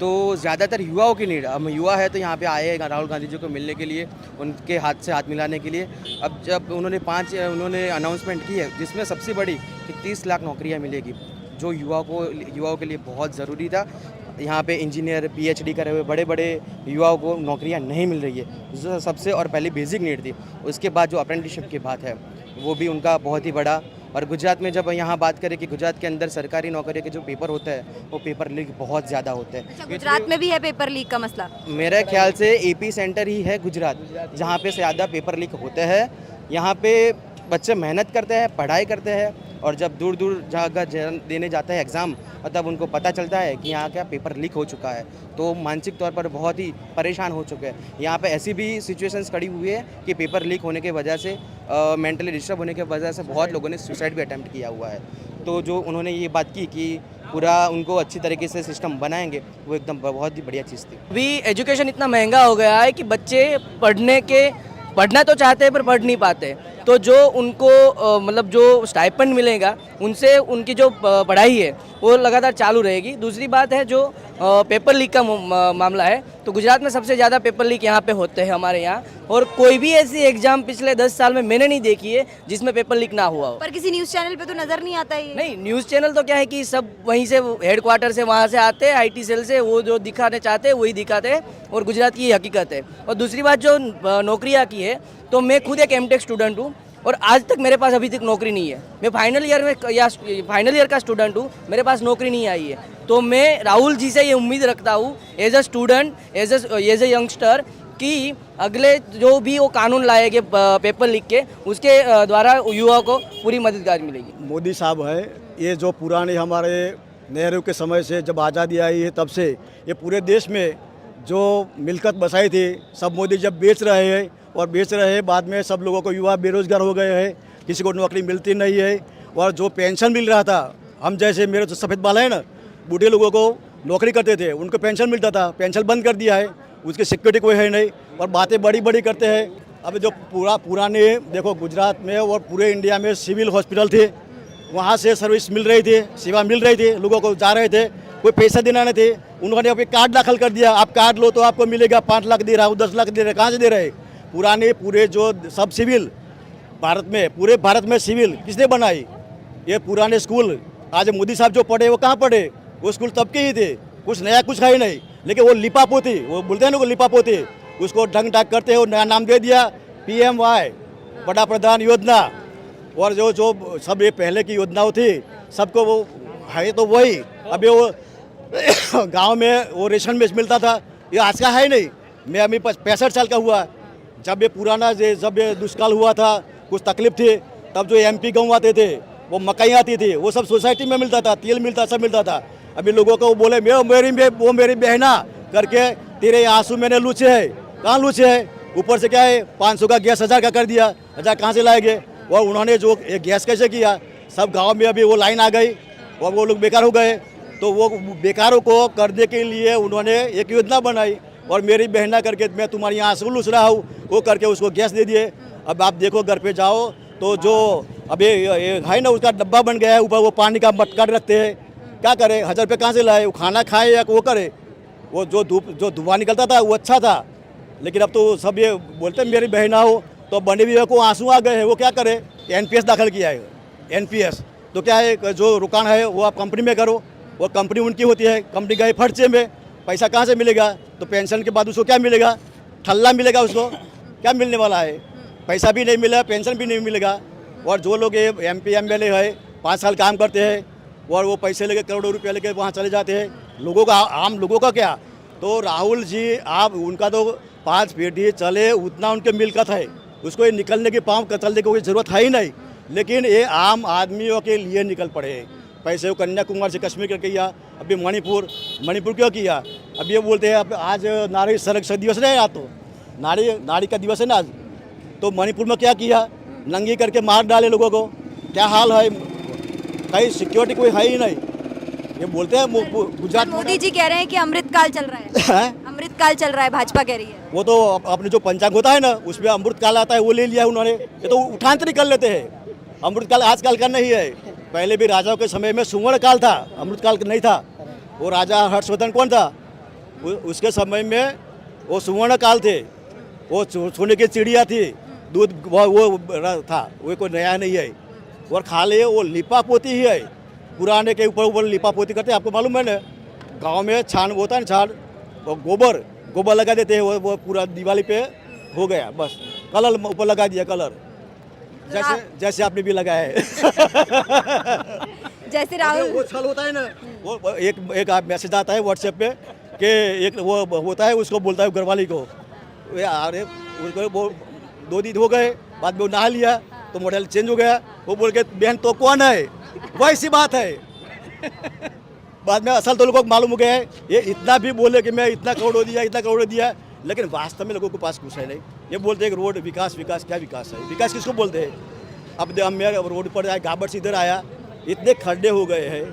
तो ज़्यादातर युवाओं की नीड, हम युवा है तो यहाँ पे आए हैं राहुल गांधी जी को मिलने के लिए, उनके हाथ से हाथ मिलाने के लिए। अब जब उन्होंने अनाउंसमेंट की है जिसमें सबसे बड़ी कि 30 लाख नौकरियाँ मिलेगी, जो युवाओं के लिए बहुत ज़रूरी था। यहाँ पे इंजीनियर PhD करे हुए बड़े बड़े युवाओं को नौकरियाँ नहीं मिल रही है, जो सबसे और पहली बेसिक नीड थी। उसके बाद जो अप्रेंटिसशिप की बात है वो भी उनका बहुत ही बड़ा। और गुजरात में जब यहाँ बात करें कि गुजरात के अंदर सरकारी नौकरी के जो पेपर होते हैं वो पेपर लीक बहुत ज़्यादा होते हैं। अच्छा, गुजरात में भी है पेपर लीक का मसला? मेरे ख्याल से AP सेंटर ही है गुजरात, जहाँ पे से ज़्यादा पेपर लीक होते हैं। यहाँ पे बच्चे मेहनत करते हैं, पढ़ाई करते हैं, और जब दूर जगह देने जाते हैं एग्ज़ाम, तब उनको पता चलता है कि यहाँ क्या पेपर लीक हो चुका है, तो मानसिक तौर पर बहुत ही परेशान हो चुके हैं। यहाँ पे ऐसी भी सिचुएशंस खड़ी हुई है कि पेपर लीक होने की वजह से मेंटली डिस्टर्ब होने की वजह से बहुत लोगों ने सुसाइड भी अटैम्प्ट किया हुआ है। तो जो उन्होंने ये बात की कि पूरा उनको अच्छी तरीके से सिस्टम बनाएंगे, वो एकदम बहुत ही बढ़िया चीज़ थी। अभी एजुकेशन इतना महंगा हो गया है कि बच्चे पढ़ना तो चाहते हैं पर पढ़ नहीं पाते। तो जो उनको मतलब जो स्टाइपेंड मिलेगा उनसे उनकी जो पढ़ाई है वो लगातार चालू रहेगी। दूसरी बात है जो पेपर लीक का मामला है, तो गुजरात में सबसे ज़्यादा पेपर लीक यहाँ पे होते हैं हमारे यहाँ, और कोई भी ऐसी एग्जाम पिछले 10 साल में मैंने नहीं देखी है जिसमें पेपर लीक ना हुआ हो। पर किसी न्यूज़ चैनल पे तो नज़र नहीं आता है ये? नहीं, न्यूज़ चैनल तो क्या है कि सब वहीं से हेडक्वार्टर से वहाँ से आते हैं, IT सेल से, वो जो दिखाने चाहते हैं वही दिखाते हैं, और गुजरात की हकीकत है। और दूसरी बात जो नौकरियाँ की है, तो मैं खुद एक MTech स्टूडेंट हूँ और आज तक मेरे पास अभी तक नौकरी नहीं है। मैं फाइनल ईयर का स्टूडेंट हूँ, मेरे पास नौकरी नहीं आई है। तो मैं राहुल जी से ये उम्मीद रखता हूँ as a student, as a youngster, कि अगले जो भी वो कानून लाएंगे पेपर लीक के, उसके द्वारा युवाओं को पूरी मददगार मिलेगी। मोदी साहब है, ये जो पुराने हमारे नेहरू के समय से जब आज़ादी आई है तब से ये पूरे देश में जो मिलकत बसाई थी सब मोदी जब बेच रहे हैं और बेच रहे हैं, बाद में सब लोगों को युवा बेरोजगार हो गए हैं, किसी को नौकरी मिलती नहीं है। और जो पेंशन मिल रहा था, हम जैसे मेरे तो सफ़ेद बाल है ना, बूढ़े लोगों को नौकरी करते थे उनको पेंशन मिलता था, पेंशन बंद कर दिया है, उसकी सिक्योरिटी कोई है नहीं, और बातें बड़ी करते हैं। अब जो पुराने देखो गुजरात में और पूरे इंडिया में सिविल हॉस्पिटल थे, वहाँ से सर्विस मिल रही थी, सेवा मिल रही थी, लोगों को जा रहे थे, कोई पैसा देना नहीं थे। उन्होंने अभी कार्ड दाखिल कर दिया, आप कार्ड लो तो आपको मिलेगा, 5 लाख दे रहा हूँ, 10 लाख दे रहे, कहाँ से दे रहे? पूरे जो सब सिविल पूरे भारत में सिविल किसने बनाई? ये पुराने स्कूल। आज मोदी साहब जो पढ़े वो कहाँ पढ़े? वो स्कूल तब के ही थे, कुछ नया कुछ है ही नहीं। लेकिन वो लिपापोती, वो बोलते हैं ना, वो लिपापोती, उसको ढंग ढाक करते हो, नया नाम दे दिया PMY, बड़ा प्रधान योजना। और जो सब ये पहले की योजनाओं थी सबको वो है तो वही। अभी वो गांव में वो रेशन में मिलता था, ये आज का है नहीं। मैं अभी 65 साल का हुआ, जब ये पुराना जब ये दुष्काल हुआ था, कुछ तकलीफ थी, तब जो MP गाँव आते थे, वो मकई आती थी, वो सब सोसाइटी में मिलता था, तेल मिलता, सब मिलता था। अभी लोगों को वो बोले मेरी बहना करके, तेरे आंसू मैंने लूचे है, कहाँ लूचे है? ऊपर से क्या है 500 का गैस 1000 का कर दिया, 1000 कहाँ से लाएंगे? और उन्होंने जो ये गैस कैसे किया, सब गाँव में अभी वो लाइन आ गई और वो लोग बेकार हो गए। तो वो बेकारों को करने के लिए उन्होंने एक योजना बनाई, और मेरी बहना करके मैं तुम्हारी यहाँ आंसू लूच रहा हूँ, वो करके उसको गैस दे दिए। अब आप देखो घर पे जाओ तो जो अभी है ना, उसका डब्बा बन गया है, ऊपर वो पानी का मटका रखते हैं। क्या करे? 1000 रुपये कहाँ से लाए? वो खाना खाए या वो करे? वो जो धुआं निकलता था वो अच्छा था, लेकिन अब तो सब ये बोलते हैं मेरी बहना हो, तो बने हुए को आंसू आ गए हैं। वो क्या करे? NPS दाखिल किया है, NPS। तो क्या है, जो रुकान है वो आप कंपनी में करो, वो कंपनी उनकी होती है, कंपनी गए फर्चे में, पैसा कहाँ से मिलेगा? तो पेंशन के बाद उसको क्या मिलेगा? ठल्ला मिलेगा, उसको क्या मिलने वाला है? पैसा भी नहीं मिला, पेंशन भी नहीं मिलेगा। और जो लोग MP MLA है 5 साल काम करते हैं और वो पैसे लेके करोड़ों रुपये लेके वहाँ चले जाते हैं, लोगों का, आम लोगों का क्या? तो राहुल जी, आप उनका तो 5 पीढ़ी चले उतना उनके मिलकत है, उसको ये निकलने की पाँव कतलने की कोई ज़रूरत है ही नहीं। लेकिन ये आम आदमियों के लिए निकल पड़े हैं। पैसे वो कन्याकुमारी से कश्मीर करके किया, अभी मणिपुर क्यों किया? अब ये बोलते हैं अब आज नारी सुरक्षा दिवस नहीं, आज तो नारी का दिवस है ना आज, तो मणिपुर में क्या किया? नंगी करके मार डाले लोगों को। क्या हाल है? कहीं सिक्योरिटी कोई है ही नहीं। ये बोलते हैं गुजरात। मोदी जी कह रहे हैं कि अमृतकाल चल रहा है। अमृतकाल चल रहा है, भाजपा कह रही है। वो तो अपने जो पंचांग होता है ना, उसमें अमृतकाल आता है, वो ले लिया उन्होंने। ये तो उठांतरी कर लेते हैं। अमृतकाल आजकल का नहीं है, पहले भी राजाओं के समय में सुवर्ण काल था, अमृतकाल नहीं था। वो राजा हर्षवर्धन कौन था? उसके समय में वो सुवर्ण काल थे, वो सोने की चिड़िया थी, दूध वो था, वो कोई नया नहीं है। और खाली वो लिपा पोती ही है, पुराने के ऊपर लिपा पोती करते हैं। आपको मालूम है ना, गांव में छान होता है ना, छान गोबर लगा देते हैं, वो पूरा दिवाली पे हो गया, बस कलर ऊपर लगा दिया, कलर जैसे आपने भी लगाया है। जैसे राहुल वो छल होता है ना, वो एक मैसेज आता है व्हाट्सएप पे कि एक वो होता है, उसको बोलता है घरवाली को, अरे उसको वो 2 दिन हो गए, बाद में वो नहा लिया तो मॉडल चेंज हो गया, वो बोल के बहन तो कौन है, वैसी बात है। बाद में असल तो लोगों को मालूम हो गया है, ये इतना भी बोले कि मैं इतना करोड़ दिया, लेकिन वास्तव में लोगों के पास कुछ है नहीं। ये बोलते हैं कि रोड विकास, क्या विकास है, विकास किसको बोलते हैं। अब मैं रोड पर आया, घाबड़ से इधर आया, इतने खड्डे हो गए हैं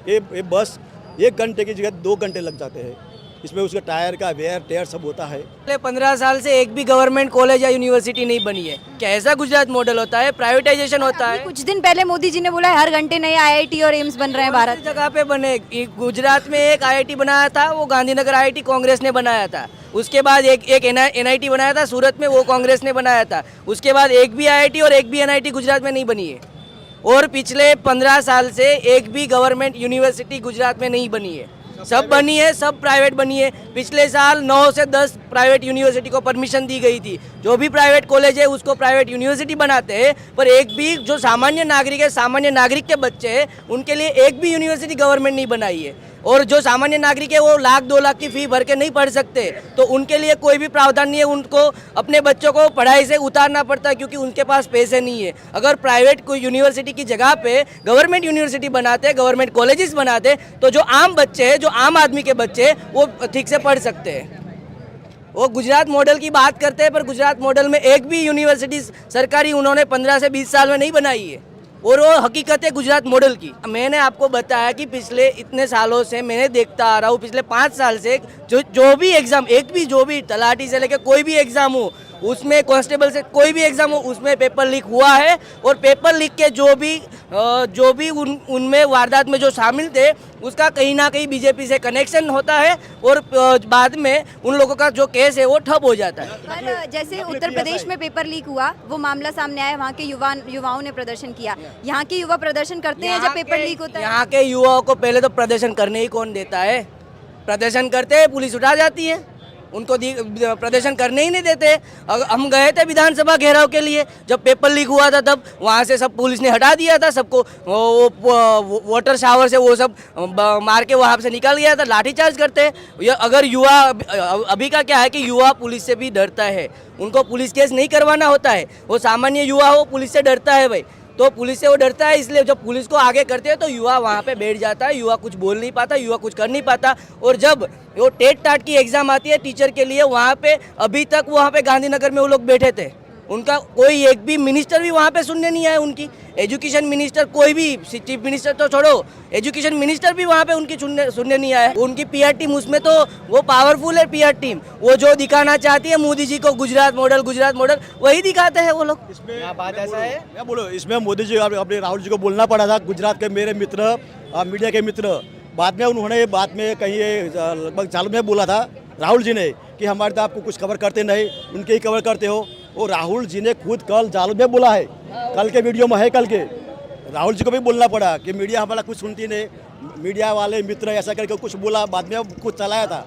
कि बस 1 घंटे की जगह 2 घंटे लग जाते हैं। इसमें उसका टायर का वेयर टेयर सब होता है। 15 साल से एक भी गवर्नमेंट कॉलेज या यूनिवर्सिटी नहीं बनी है। क्या ऐसा गुजरात मॉडल होता है? प्राइवेटाइजेशन होता है। कुछ दिन पहले मोदी जी ने बोला हर घंटे नए IIT और एम्स बन रहे हैं भारत जगह पे बने। गुजरात में एक IIT बनाया था, वो गांधीनगर IIT कांग्रेस ने बनाया था। उसके बाद एक NIT बनाया था सूरत में, वो कांग्रेस ने बनाया था। उसके बाद एक भी IIT और एक भी NIT गुजरात में नहीं बनी है। और पिछले 15 साल से एक भी गवर्नमेंट यूनिवर्सिटी गुजरात में नहीं बनी है। सब बनी है, सब प्राइवेट बनी है। पिछले साल 9 से 10 प्राइवेट यूनिवर्सिटी को परमिशन दी गई थी। जो भी प्राइवेट कॉलेज है उसको प्राइवेट यूनिवर्सिटी बनाते हैं, पर एक भी जो सामान्य नागरिक है, सामान्य नागरिक के बच्चे हैं, उनके लिए एक भी यूनिवर्सिटी गवर्नमेंट नहीं बनाई है। और जो सामान्य नागरिक है वो 1 लाख 2 लाख की फी भर के नहीं पढ़ सकते, तो उनके लिए कोई भी प्रावधान नहीं है। उनको अपने बच्चों को पढ़ाई से उतारना पड़ता है क्योंकि उनके पास पैसे नहीं है। अगर प्राइवेट कोई यूनिवर्सिटी की जगह पे गवर्नमेंट यूनिवर्सिटी बनाते, गवर्नमेंट कॉलेजेस बनाते, तो जो आम बच्चे हैं, जो आम आदमी के बच्चे हैं, वो ठीक से पढ़ सकते हैं। वो गुजरात मॉडल की बात करते हैं, पर गुजरात मॉडल में एक भी यूनिवर्सिटी सरकारी उन्होंने 15 से 20 साल में नहीं बनाई है। और वो हकीकत है गुजरात मॉडल की। मैंने आपको बताया कि पिछले इतने सालों से मैंने देखता आ रहा हूँ, पिछले 5 साल से जो भी एग्ज़ाम, जो भी तलाटी से लेकर कोई भी एग्ज़ाम हो, उसमें कांस्टेबल से कोई भी एग्ज़ाम हो, उसमें पेपर लीक हुआ है। और पेपर लीक के जो भी उनमें वारदात में जो शामिल थे, उसका कहीं ना कहीं बीजेपी से कनेक्शन होता है और बाद में उन लोगों का जो केस है वो ठप हो जाता है। पर जैसे उत्तर प्रदेश में पेपर लीक हुआ, वो मामला सामने आया, वहाँ के युवाओं ने प्रदर्शन किया। यहाँ के युवा प्रदर्शन करते हैं जब पेपर लीक होता है? यहाँ के युवाओं को पहले तो प्रदर्शन करने ही कौन देता है? प्रदर्शन करते हैं, पुलिस उठा जाती है, उनको प्रदर्शन करने ही नहीं देते। हम गए थे विधानसभा घेराव के लिए, जब पेपर लीक हुआ था तब वहाँ से सब पुलिस ने हटा दिया था, सबको वाटर शावर से वो सब मार के वहाँ से निकल गया था। लाठीचार्ज करते हैं। अगर युवा, अभी का क्या है कि युवा पुलिस से भी डरता है, उनको पुलिस केस नहीं करवाना होता है। वो सामान्य युवा हो, पुलिस से डरता है भाई, तो पुलिस से वो डरता है, इसलिए जब पुलिस को आगे करते हैं तो युवा वहाँ पे बैठ जाता है। युवा कुछ बोल नहीं पाता, युवा कुछ कर नहीं पाता। और जब वो टेट टाट की एग्जाम आती है टीचर के लिए, वहाँ पे अभी तक वहाँ पे गांधीनगर में वो लोग बैठे थे, उनका कोई एक भी मिनिस्टर भी वहाँ पे सुनने नहीं आया। उनकी एजुकेशन मिनिस्टर, कोई भी, चीफ मिनिस्टर तो छोड़ो, एजुकेशन मिनिस्टर भी वहाँ पे उनकी सुनने नहीं आया। उनकी PR टीम, उसमें तो वो पावरफुल है PR टीम, वो जो दिखाना चाहती है मोदी जी को गुजरात मॉडल वही दिखाते हैं वो लोग। इसमें बात ऐसा है, मैं बोलो, इसमें मोदी जी अपने राहुल जी को बोलना पड़ा था, गुजरात के मेरे मित्र, मीडिया के मित्र। बाद में उन्होंने कहीं लगभग चालू में बोला था राहुल जी ने कि हमारे तो आपको कुछ कवर करते नहीं, उनके ही कवर करते हो। और राहुल जी ने खुद कल जालू में बोला है, कल के वीडियो में है, कल के राहुल जी को भी बोलना पड़ा कि मीडिया हमारा कुछ सुनती नहीं, मीडिया वाले मित्र ऐसा करके कुछ बोला, बाद में कुछ चलाया था।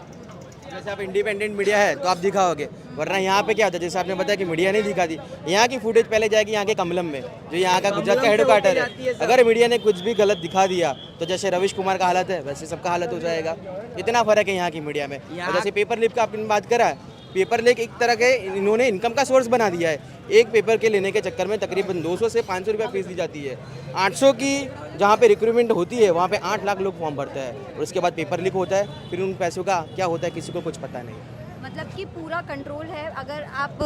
जैसे आप इंडिपेंडेंट मीडिया है तो आप दिखाओगे, वरना यहाँ पे क्या होता है, जैसे आपने बताया कि मीडिया नहीं दिखाती, यहाँ की फुटेज पहले जाएगी यहाँ के कमलम में, जो यहाँ का गुजरात का हेडक्वार्टर है। अगर मीडिया ने कुछ भी गलत दिखा दिया तो जैसे रविश कुमार का हालत है वैसे सबका हालत हो जाएगा। इतना फर्क है यहाँ की मीडिया में। और जैसे पेपर लीक का आपने बात करा, पेपर लीक एक तरह के इन्होंने इनकम का सोर्स बना दिया है। एक पेपर के लेने के चक्कर में तकरीबन 200 से 500 रुपया फीस दी जाती है। 800 की जहाँ पे रिक्रूटमेंट होती है वहाँ पे 8 लाख लोग फॉर्म भरते हैं, और उसके बाद पेपर लीक होता है। फिर उन पैसों का क्या होता है किसी को कुछ पता नहीं। मतलब कि पूरा कंट्रोल है, अगर आप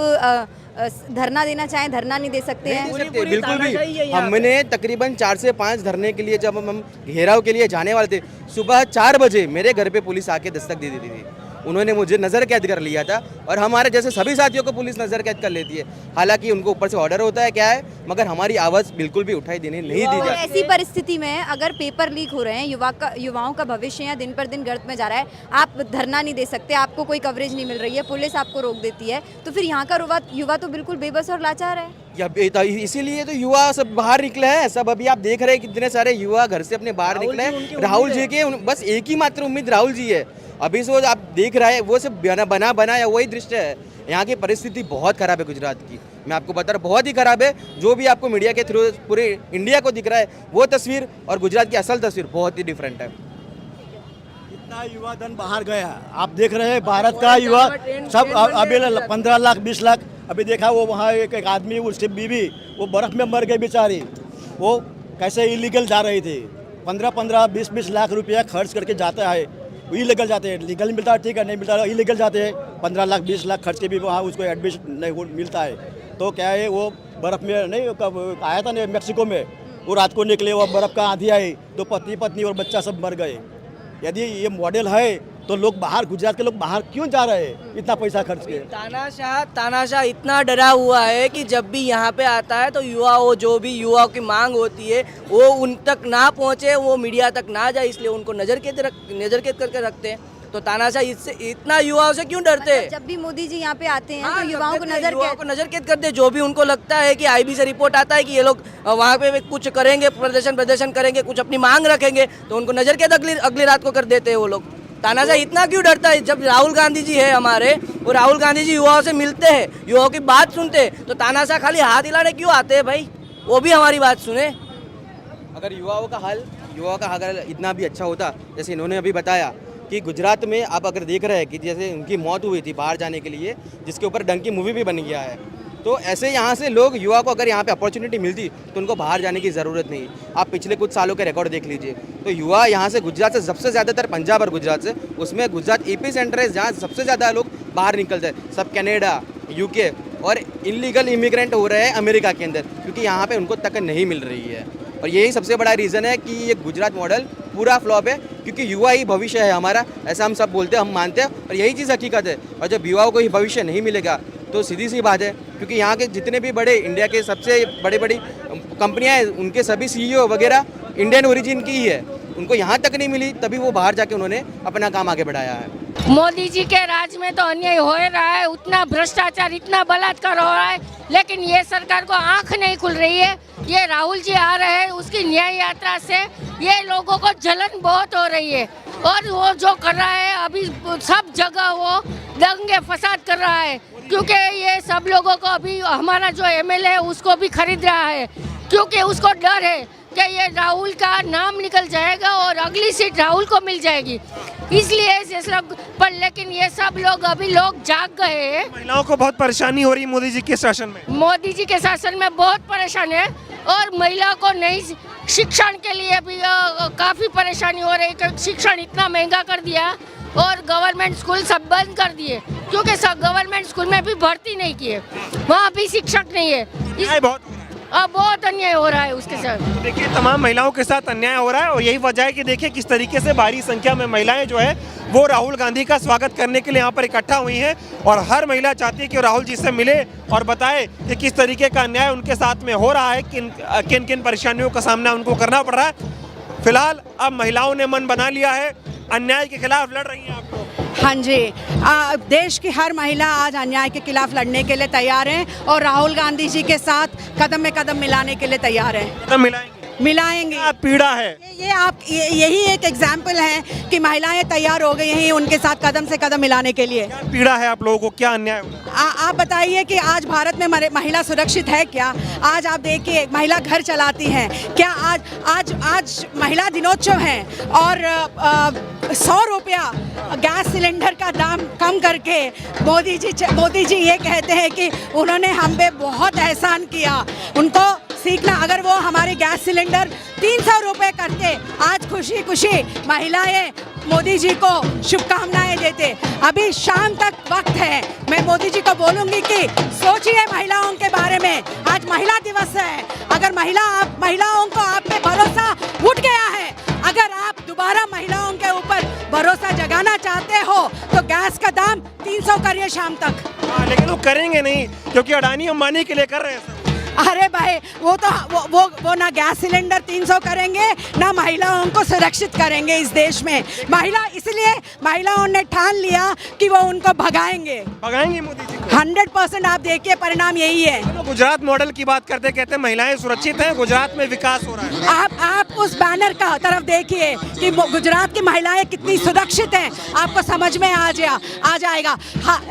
धरना देना चाहें धरना नहीं दे सकते हैं? बिल्कुल भी। हमने तकरीबन 4 से 5 धरने के लिए जब हम घेराव के लिए जाने वाले थे, सुबह 4 बजे मेरे घर पे पुलिस आके दस्तक दे देती थी। उन्होंने मुझे नज़र कैद कर लिया था और हमारे जैसे सभी साथियों को पुलिस नज़र कैद कर लेती है। हालांकि उनको ऊपर से ऑर्डर होता है क्या है, मगर हमारी आवाज़ बिल्कुल भी उठाई देने नहीं दी जाती। ऐसी परिस्थिति में अगर पेपर लीक हो रहे हैं, युवाओं का भविष्य यहाँ दिन पर दिन गर्त में जा रहा है, आप धरना नहीं दे सकते, आपको कोई कवरेज नहीं मिल रही है, पुलिस आपको रोक देती है, तो फिर यहाँ का युवा तो बिल्कुल बेबस और लाचार है। इसीलिए तो युवा सब बाहर निकले हैं। सब अभी आप देख रहे हैं कितने सारे युवा घर से अपने बाहर निकले हैं। राहुल जी के बस एक ही मात्र उम्मीद राहुल जी है। अभी से आप देख रहे हैं वो सब बनाया वही दृश्य है। यहाँ की परिस्थिति बहुत खराब है गुजरात की, मैं आपको बता रहा हूँ, बहुत ही खराब है। जो भी आपको मीडिया के थ्रू पूरे इंडिया को दिख रहा है वो तस्वीर और गुजरात की असल तस्वीर बहुत ही डिफरेंट है। इतना युवा धन बाहर गया, आप देख रहे हैं भारत का युवा सब अभी 15 लाख 20 लाख। अभी देखा वो वहाँ एक आदमी, उसकी बीवी वो बर्फ़ में मर गई बेचारी, वो कैसे इलीगल जा रही थी। 15-15 20-20 लाख रुपया खर्च करके जाता है, इलीगल जाते हैं। लीगल मिलता है ठीक है, नहीं मिलता है इलीगल जाते हैं। 15 लाख 20 लाख खर्च के भी वहाँ उसको एडमिशन नहीं मिलता है। तो क्या है, वो बर्फ़ में नहीं आया था नहीं मैक्सिको में, वो रात को निकले, वो बर्फ़ का आंधी आई तो पत्नी और बच्चा सब मर गए। यदि ये मॉडल है तो लोग बाहर, गुजरात के लोग बाहर क्यों जा रहे हैं इतना पैसा खर्च के। तानाशाह इतना डरा हुआ है कि जब भी यहाँ पे आता है तो जो भी युवाओं की मांग होती है वो उन तक ना पहुँचे, वो मीडिया तक ना जाए, इसलिए उनको नजर कैद करके रखते हैं। तो तानाशाह इससे इतना युवाओं से क्यों डरते हैं? जब भी मोदी जी यहाँ पे आते हैं तो युवाओं को नजर कैद करते हैं। जो भी उनको लगता है कि आईबी से रिपोर्ट आता है कि ये लोग वहाँ पे कुछ करेंगे, प्रदर्शन करेंगे, कुछ अपनी मांग रखेंगे, तो उनको नजर कैद अगली रात को कर देते हैं वो लोग। तानाशाह इतना क्यों डरता है? जब राहुल गांधी जी है हमारे, वो राहुल गांधी जी युवाओं से मिलते हैं, युवाओं की बात सुनते हैं, तो तानाशाह खाली हाथ हिलाने क्यों आते हैं भाई? वो भी हमारी बात सुने। अगर युवाओं का अगर इतना भी अच्छा होता, जैसे इन्होंने अभी बताया कि गुजरात में आप अगर देख रहे हैं कि जैसे उनकी मौत हुई थी बाहर जाने के लिए, जिसके ऊपर डंकी मूवी भी बन गया है, तो ऐसे यहाँ से लोग युवा को अगर यहाँ पे अपॉर्चुनिटी मिलती तो उनको बाहर जाने की ज़रूरत नहीं। आप पिछले कुछ सालों के रिकॉर्ड देख लीजिए, तो युवा यहाँ से गुजरात से सबसे ज़्यादातर पंजाब और गुजरात से, उसमें गुजरात एपी सेंटर है जहाँ सबसे ज़्यादा लोग बाहर निकलते हैं। सब कनाडा, यूके और इलीगल इमिग्रेंट हो रहे हैं अमेरिका के अंदर, क्योंकि यहाँ पे उनको तक नहीं मिल रही है। और यही सबसे बड़ा रीज़न है कि ये गुजरात मॉडल पूरा फ्लॉप है, क्योंकि युवा ही भविष्य है हमारा, ऐसा हम सब बोलते हैं, हम मानते हैं, और यही चीज़ हकीकत है। और जब युवाओं को ही भविष्य नहीं मिलेगा तो सीधी सी बात है, क्योंकि यहाँ के जितने भी बड़े इंडिया के सबसे बड़ी कंपनियाँ हैं, उनके सभी CEO वगैरह इंडियन ओरिजिन की ही है, उनको यहाँ तक नहीं मिली, तभी वो बाहर जाके उन्होंने अपना काम आगे बढ़ाया है। मोदी जी के राज में तो अन्याय हो रहा है, उतना भ्रष्टाचार, इतना बलात्कार हो रहा है, लेकिन ये सरकार को आंख नहीं खुल रही है। ये राहुल जी आ रहे हैं, उसकी न्याय यात्रा से ये लोगों को जलन बहुत हो रही है, और वो जो कर रहा है अभी सब जगह वो दंगे फसाद कर रहा है, क्योंकि ये सब लोगों को अभी हमारा जो MLA है उसको भी खरीद रहा है, क्योंकि उसको डर है कि ये राहुल का नाम निकल जाएगा और अगली सीट राहुल को मिल जाएगी, इसलिए पर लेकिन ये सब लोग अभी जाग गए हैं। महिलाओं को बहुत परेशानी हो रही है मोदी जी के शासन में। मोदी जी के शासन में बहुत परेशान है, और महिला को नई शिक्षण के लिए भी काफ़ी परेशानी हो रही है। शिक्षण इतना महंगा कर दिया और गवर्नमेंट स्कूल सब बंद कर दिए, क्योंकि सब गवर्नमेंट स्कूल में भी भर्ती नहीं किए, वहाँ भी शिक्षक नहीं है। बहुत अन्याय हो रहा है उसके साथ। देखिए तमाम महिलाओं के साथ अन्याय हो रहा है, और यही वजह है कि देखिए किस तरीके से भारी संख्या में महिलाएं जो है वो राहुल गांधी का स्वागत करने के लिए यहाँ पर इकट्ठा हुई हैं, और हर महिला चाहती है कि राहुल जी से मिले और बताए कि किस तरीके का अन्याय उनके साथ में हो रहा है, किन किन परेशानियों का सामना उनको करना पड़ रहा है। फिलहाल अब महिलाओं ने मन बना लिया है, अन्याय के खिलाफ लड़ रही हैं। आपको हाँ जी, देश की हर महिला आज अन्याय के खिलाफ लड़ने के लिए तैयार है, और राहुल गांधी जी के साथ कदम में कदम मिलाने के लिए तैयार है। कदम मिलाएंगे। पीड़ा है यही एक एग्जाम्पल है कि महिलाएं तैयार हो गई हैं उनके साथ कदम से कदम मिलाने के लिए। क्या पीड़ा है आप लोगों को, क्या अन्याय हो रहा है? आप बताइए कि आज भारत में महिला सुरक्षित है क्या? आज आप देखिए महिला घर चलाती हैं क्या? आज महिला दिनोत्सव है, और 100 रुपया गैस सिलेंडर का दाम कम करके मोदी जी ये कहते हैं कि उन्होंने हम पे बहुत एहसान किया। उनको सीखना, अगर वो हमारे गैस सिलेंडर 300 रुपये करते, आज खुशी खुशी महिलाएं मोदी जी को शुभकामनाएं देते। अभी शाम तक वक्त है, मैं मोदी जी को बोलूँगी कि सोचिए महिलाओं के बारे में। आज महिला दिवस है, अगर महिलाओं को आप पे भरोसा उठ गया है, अगर आप दोबारा महिलाओं के ऊपर भरोसा जगाना चाहते हो तो गैस का दाम 300 करिए शाम तक। लेकिन वो करेंगे नहीं क्योंकि अडानी अंबानी के लिए कर रहे हैं सब। अरे भाई वो ना गैस सिलेंडर 300 करेंगे ना महिलाओं को सुरक्षित करेंगे इस देश में। इसलिए महिलाओं ने ठान लिया कि वो उनको भगाएंगे मोदी जी को। 100% आप देखिए परिणाम यही है। गुजरात मॉडल की बात करते कहते हैं महिलाएं सुरक्षित हैं, गुजरात में विकास हो रहा है। आप उस बैनर का तरफ देखिए कि गुजरात की महिलाएं कितनी सुरक्षित हैं, आपको समझ में आ जाएगा।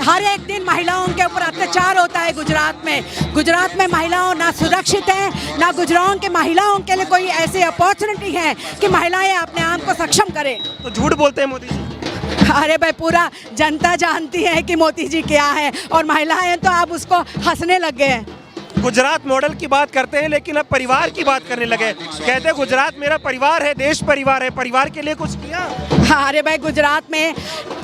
हर एक दिन महिलाओं के ऊपर अत्याचार होता है गुजरात में। गुजरात में महिलाओं ना सुरक्षित है, ना गुजरात के महिलाओं के लिए कोई ऐसी अपॉर्चुनिटी है कि महिलाएं अपने आप को सक्षम करें। तो झूठ बोलते हैं मोदी जी। अरे भाई पूरा जनता जानती है कि मोदी जी क्या है और महिलाएं तो अब उसको हंसने लग गए हैं। गुजरात मॉडल की बात करते हैं लेकिन अब परिवार की बात करने लगे। कहते हैं गुजरात मेरा परिवार है, देश परिवार है, परिवार के लिए कुछ किया। हाँ, अरे भाई गुजरात में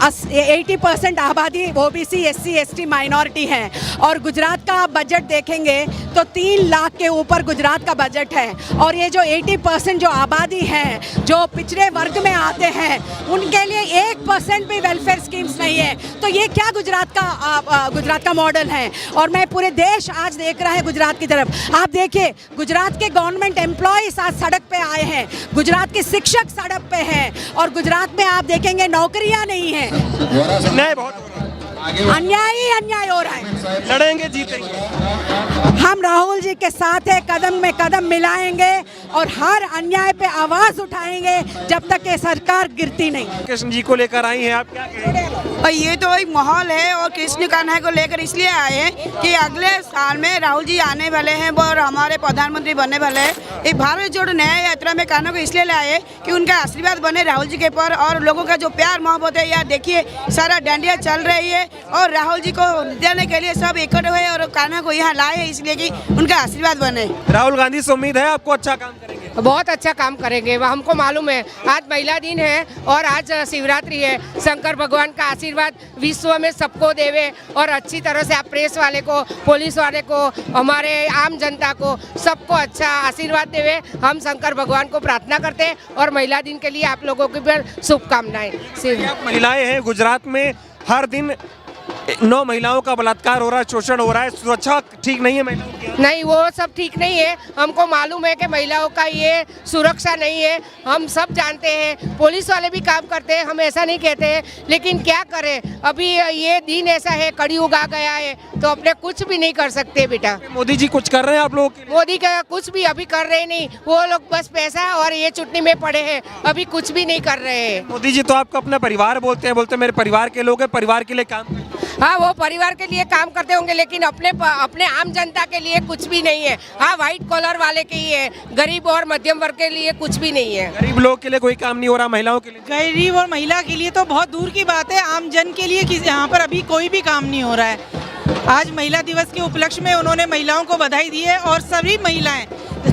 80% आबादी ओबीसी SC ST माइनॉरिटी है और गुजरात का आप बजट देखेंगे तो 3 लाख के ऊपर गुजरात का बजट है। और ये जो 80% जो आबादी है जो पिछड़े वर्ग में आते हैं उनके लिए 1% भी वेलफेयर स्कीम्स नहीं है। तो ये क्या गुजरात का मॉडल है। और मैं पूरे देश आज देख रहा है गुजरात की तरफ। आप देखिए गुजरात के गवर्नमेंट एम्प्लॉयज आज सड़क पे आए हैं, गुजरात के शिक्षक सड़क पे हैं और गुजरात में आप देखेंगे नौकरियां नहीं है। अन्याय बहुत हो रहा है, अन्याय ही अन्याय हो रहा है। लड़ेंगे जीतेंगे। हम राहुल जी के साथ है, कदम में कदम मिलाएंगे और हर अन्याय पे आवाज उठाएंगे जब तक ये सरकार गिरती नहीं। कृष्ण जी को लेकर आई हैं, आप क्या कहेंगे? और ये तो एक माहौल है और कृष्ण कान्हा को लेकर इसलिए आए हैं कि अगले साल में राहुल जी आने वाले हैं और हमारे प्रधानमंत्री बनने वाले हैं। एक भारत जोड़ो न्याय यात्रा में कान्हा को इसलिए लाए कि उनका आशीर्वाद बने राहुल जी के पर और लोगों का जो प्यार मोहब्बत है। यार देखिए सारा डांडिया चल रही है और राहुल जी को देने के लिए सब इकट्ठे हुए और कान्हा को यहाँ लाए हैं इसलिए कि उनका आशीर्वाद बने। राहुल गांधी से उम्मीद है आपको अच्छा काम करेंगे। बहुत अच्छा काम करेंगे, हमको मालूम है। आज महिला दिन है और आज शिवरात्रि है। शंकर भगवान का आशीर्वाद विश्व में सबको देवे और अच्छी तरह से आप प्रेस वाले को, पुलिस वाले को, हमारे आम जनता को सबको अच्छा आशीर्वाद देवे। हम शंकर भगवान को प्रार्थना करते हैं और महिला दिन के लिए आप लोगों की भी शुभकामनाएं। महिलाएं हैं गुजरात में, हर दिन 9 महिलाओं का बलात्कार हो रहा है, शोषण हो रहा है, सुरक्षा ठीक नहीं है महिलाओं की। नहीं, वो सब ठीक नहीं है। हमको मालूम है कि महिलाओं का ये सुरक्षा नहीं है, हम सब जानते हैं। पुलिस वाले भी काम करते हैं, हम ऐसा नहीं कहते हैं, लेकिन क्या करें, अभी ये दिन ऐसा है, कड़ियुग आ गया है तो अपने कुछ भी नहीं कर सकते बेटा। मोदी जी कुछ कर रहे हैं आप लोगों के लिए? मोदी का कुछ भी अभी कर रहे नहीं, वो लोग बस पैसा और ये चुटनी में पड़े हैं, अभी कुछ भी नहीं कर रहे हैं। मोदी जी तो आपको अपना परिवार बोलते हैं, बोलते मेरे परिवार के लोग हैं, परिवार के लिए काम। हाँ, वो परिवार के लिए काम करते होंगे लेकिन अपने आम जनता के लिए कुछ भी नहीं है। हाँ, व्हाइट कॉलर वाले के ही है, गरीब और मध्यम वर्ग के लिए कुछ भी नहीं है। गरीब लोग के लिए कोई काम नहीं हो रहा, महिलाओं के लिए? गरीब और महिला के लिए तो बहुत दूर की बात है, आम जन के लिए यहाँ पर अभी कोई भी काम नहीं हो रहा है। आज महिला दिवस के उपलक्ष्य में उन्होंने महिलाओं को बधाई दी है और सभी महिलाएं,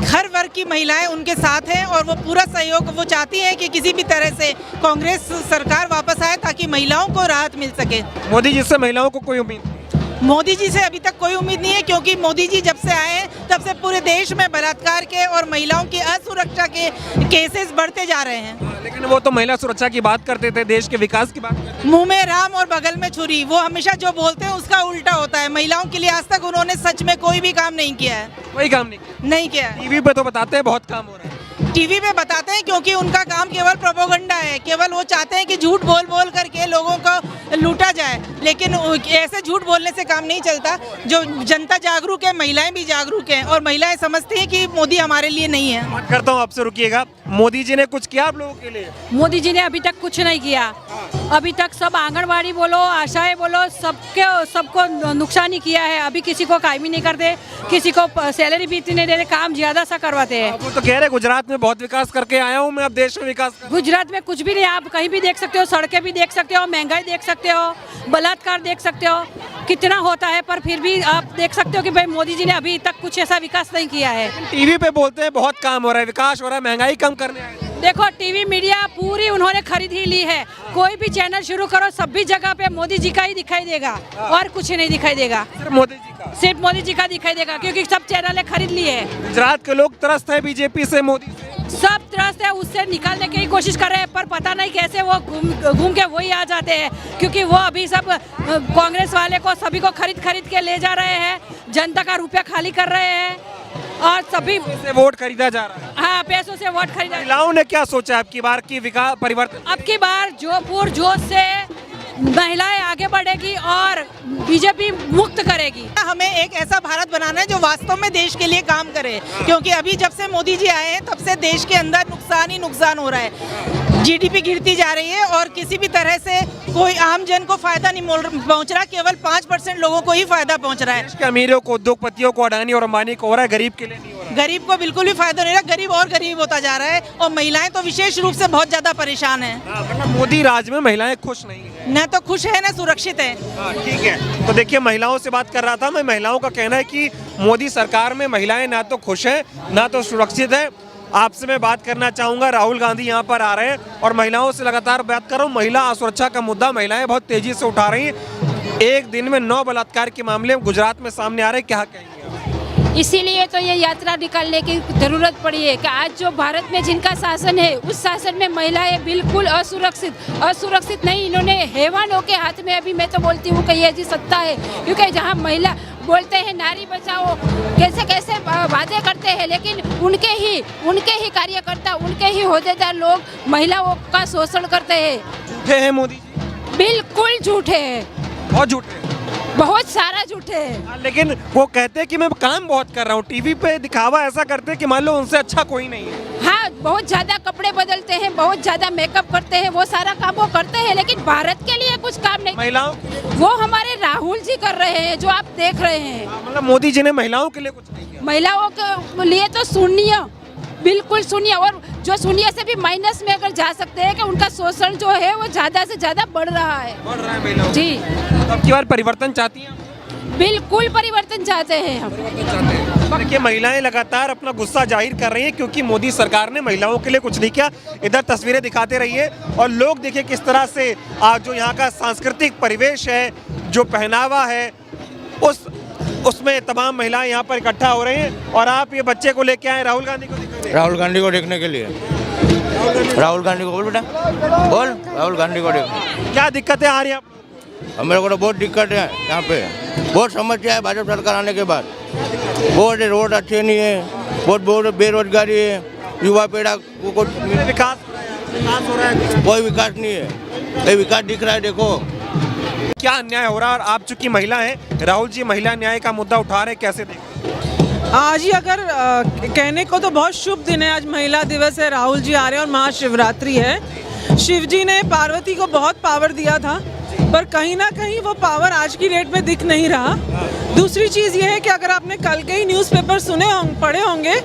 हर वर्ग की महिलाएं उनके साथ हैं और वो पूरा सहयोग वो चाहती हैं कि किसी भी तरह से कांग्रेस सरकार वापस आए ताकि महिलाओं को राहत मिल सके। मोदी जी से महिलाओं को कोई उम्मीद? मोदी जी से अभी तक कोई उम्मीद नहीं है क्योंकि मोदी जी जब से आए तब से पूरे देश में बलात्कार के और महिलाओं की असुरक्षा के केसेस बढ़ते जा रहे हैं। लेकिन वो तो महिला सुरक्षा की बात करते थे, देश के विकास की बात करते थे। मुंह में राम और बगल में छुरी, वो हमेशा जो बोलते हैं उसका उल्टा होता है। महिलाओं के लिए आज तक उन्होंने सच में कोई भी काम नहीं किया है। कोई काम नहीं किया। टीवी पे तो बताते हैं बहुत काम हो रहा है। टीवी पे बताते हैं क्योंकि उनका काम केवल प्रोपोगंडा है, केवल वो चाहते हैं कि झूठ बोल बोल करके लोगों को लूटा जाए, लेकिन ऐसे झूठ बोलने से काम नहीं चलता। जो जनता जागरूक है, महिलाएं भी जागरूक हैं और महिलाएं समझती हैं कि मोदी हमारे लिए नहीं है। बात करता हूँ आपसे, रुकिएगा। मोदी जी ने कुछ किया आप लोगों के लिए? मोदी जी ने अभी तक कुछ नहीं किया। अभी तक सब आंगनबाड़ी बोलो, आशाएं बोलो, सबको नुकसान ही किया है। अभी किसी को काम ही नहीं करते, किसी को सैलरी भी इतनी नहीं देते, काम ज्यादा सा करवाते हैं। वो तो कह रहे गुजरात में बहुत विकास करके आया हूँ मैं, अब देश में विकास गुजरात में कुछ भी नहीं। आप कहीं भी देख सकते हो, सड़कें भी देख सकते हो, महंगाई देख सकते हो, बलात्कार देख सकते हो, कितना होता है। पर फिर भी आप देख सकते हो कि भाई मोदी जी ने अभी तक कुछ ऐसा विकास नहीं किया है। टीवी पे बोलते हैं बहुत काम हो रहा है, विकास हो रहा है, महंगाई कम करने आए। देखो टीवी मीडिया पूरी उन्होंने खरीद ही ली है। कोई भी चैनल शुरू करो, सभी जगह पे मोदी जी का ही दिखाई देगा और कुछ नहीं दिखाई देगा। सिर्फ मोदी जी का? सिर्फ मोदी जी का दिखाई देगा क्योंकि सब चैनल खरीद लिए है। गुजरात के लोग त्रस्त है बीजेपी से, मोदी से। सब तरह से उससे निकालने की कोशिश कर रहे हैं, पर पता नहीं कैसे वो घूम के वही आ जाते हैं, क्योंकि वो अभी सब कांग्रेस वाले को सभी को खरीद के ले जा रहे हैं, जनता का रुपया खाली कर रहे हैं और सभी से वोट खरीदा जा रहा है। हाँ, पैसों से वोट खरीदा। महिलाओं ने क्या सोचा अब की बार की विकास परिवर्तन? अब की बार जोर जोश से महिलाएं आगे बढ़ेगी और बीजेपी मुक्त करेगी। हमें एक ऐसा भारत बनाना है जो वास्तव में देश के लिए काम करे, क्योंकि अभी जब से मोदी जी आए हैं तब से देश के अंदर नुकसान ही नुकसान हो रहा है। जीडीपी गिरती जा रही है और किसी भी तरह से कोई आम जन को फायदा नहीं पहुंच रहा, केवल 5% लोगों को ही फायदा पहुंच रहा है। देश के अमीरों को, उद्योगपतियों को, अडानी और अंबानी को हो रहा है, गरीब के लिए नहीं हो रहा है। गरीब को बिल्कुल भी फायदा नहीं रहा, गरीब और गरीब होता जा रहा है और महिलाएं तो विशेष रूप से बहुत ज्यादा परेशान है। मतलब मोदी राज में महिलाएं खुश नहीं है, न तो खुश है न सुरक्षित है। ठीक है, तो देखिए महिलाओं से बात कर रहा था मैं। महिलाओं का कहना है कि मोदी सरकार में महिलाएं ना तो खुश है ना तो सुरक्षित है। आपसे मैं बात करना चाहूंगा, राहुल गांधी यहाँ पर आ रहे हैं और महिलाओं से लगातार बात कर रहा हूँ। महिला असुरक्षा का मुद्दा महिलाएं बहुत तेजी से उठा रही हैं। एक दिन में 9 बलात्कार के मामले गुजरात में सामने आ रहे हैं, क्या कहेंगे? इसीलिए तो ये यात्रा निकालने की जरूरत पड़ी है कि आज जो भारत में जिनका शासन है उस शासन में महिलाएं बिल्कुल असुरक्षित नहीं। इन्होंने हैवानों के हाथ में, अभी मैं तो बोलती हूँ कि ये जी सत्ता है, क्योंकि जहाँ महिला बोलते हैं नारी बचाओ, कैसे कैसे वादे करते हैं, लेकिन उनके ही कार्यकर्ता, उनके ही होदेदार लोग महिलाओं का शोषण करते हैं। झूठे हैं मोदी जी? बिल्कुल झूठे हैं, बहुत झूठे हैं, बहुत सारा झूठे हैं। लेकिन वो कहते हैं कि मैं काम बहुत कर रहा हूँ, टीवी पे दिखावा ऐसा करते हैं कि मान लो उनसे अच्छा कोई नहीं है। हाँ, बहुत ज्यादा कपड़े बदलते हैं, बहुत ज्यादा मेकअप करते हैं, वो सारा काम वो करते हैं, लेकिन भारत के लिए कुछ काम नहीं। महिलाओं वो हमारे राहुल जी कर रहे हैं, जो आप देख रहे हैं। मतलब मोदी जी ने महिलाओं के लिए कुछ नहीं किया। महिलाओं के लिए तो शून्य, बिल्कुल शून्य, और जो शून्य से भी माइनस में अगर जा सकते हैं कि उनका शोषण जो है वो ज्यादा से ज्यादा बढ़ रहा है महिलाओं जी। तो अब की बार परिवर्तन चाहती हैं? बिल्कुल परिवर्तन चाहते हैं हम। देखिए महिलाएं लगातार अपना गुस्सा जाहिर कर रही हैं क्योंकि मोदी सरकार ने महिलाओं के लिए कुछ नहीं किया। इधर तस्वीरें दिखाते रहिए और लोग देखिए किस तरह से आज जो यहाँ का सांस्कृतिक परिवेश है, जो पहनावा है, उसमें तमाम महिलाएं यहाँ पर इकट्ठा हो रही हैं। और आप ये बच्चे को लेके आए राहुल गांधी को दिखाने? राहुल गांधी को देखने के लिए। राहुल गांधी को बोल बेटा, बोल राहुल गांधी को देखो। क्या दिक्कतें आ रही हैं? हमारे को तो बहुत दिक्कत है यहाँ पे, बहुत समस्या है भाजपा सरकार आने के बाद। बहुत रोड अच्छे नहीं है, बहुत बेरोजगारी है, युवा पीढ़ा को विकास हो रहा है? कोई विकास नहीं है, कोई विकास दिख रहा है देखो। क्या अन्याय हो रहा है? और आप चूंकि महिला हैं, राहुल जी महिला न्याय का मुद्दा उठा रहे, कैसे देखते? आज ही अगर कहने को तो बहुत शुभ दिन है, आज महिला दिवस है, राहुल जी आ रहे हैं और महाशिवरात्रि है। शिव जी ने पार्वती को बहुत पावर दिया था, पर कहीं ना कहीं वो पावर आज की डेट में दिख नहीं रहा। दूसरी चीज़ ये है कि अगर आपने कल के ही न्यूज़पेपर पढ़े होंगे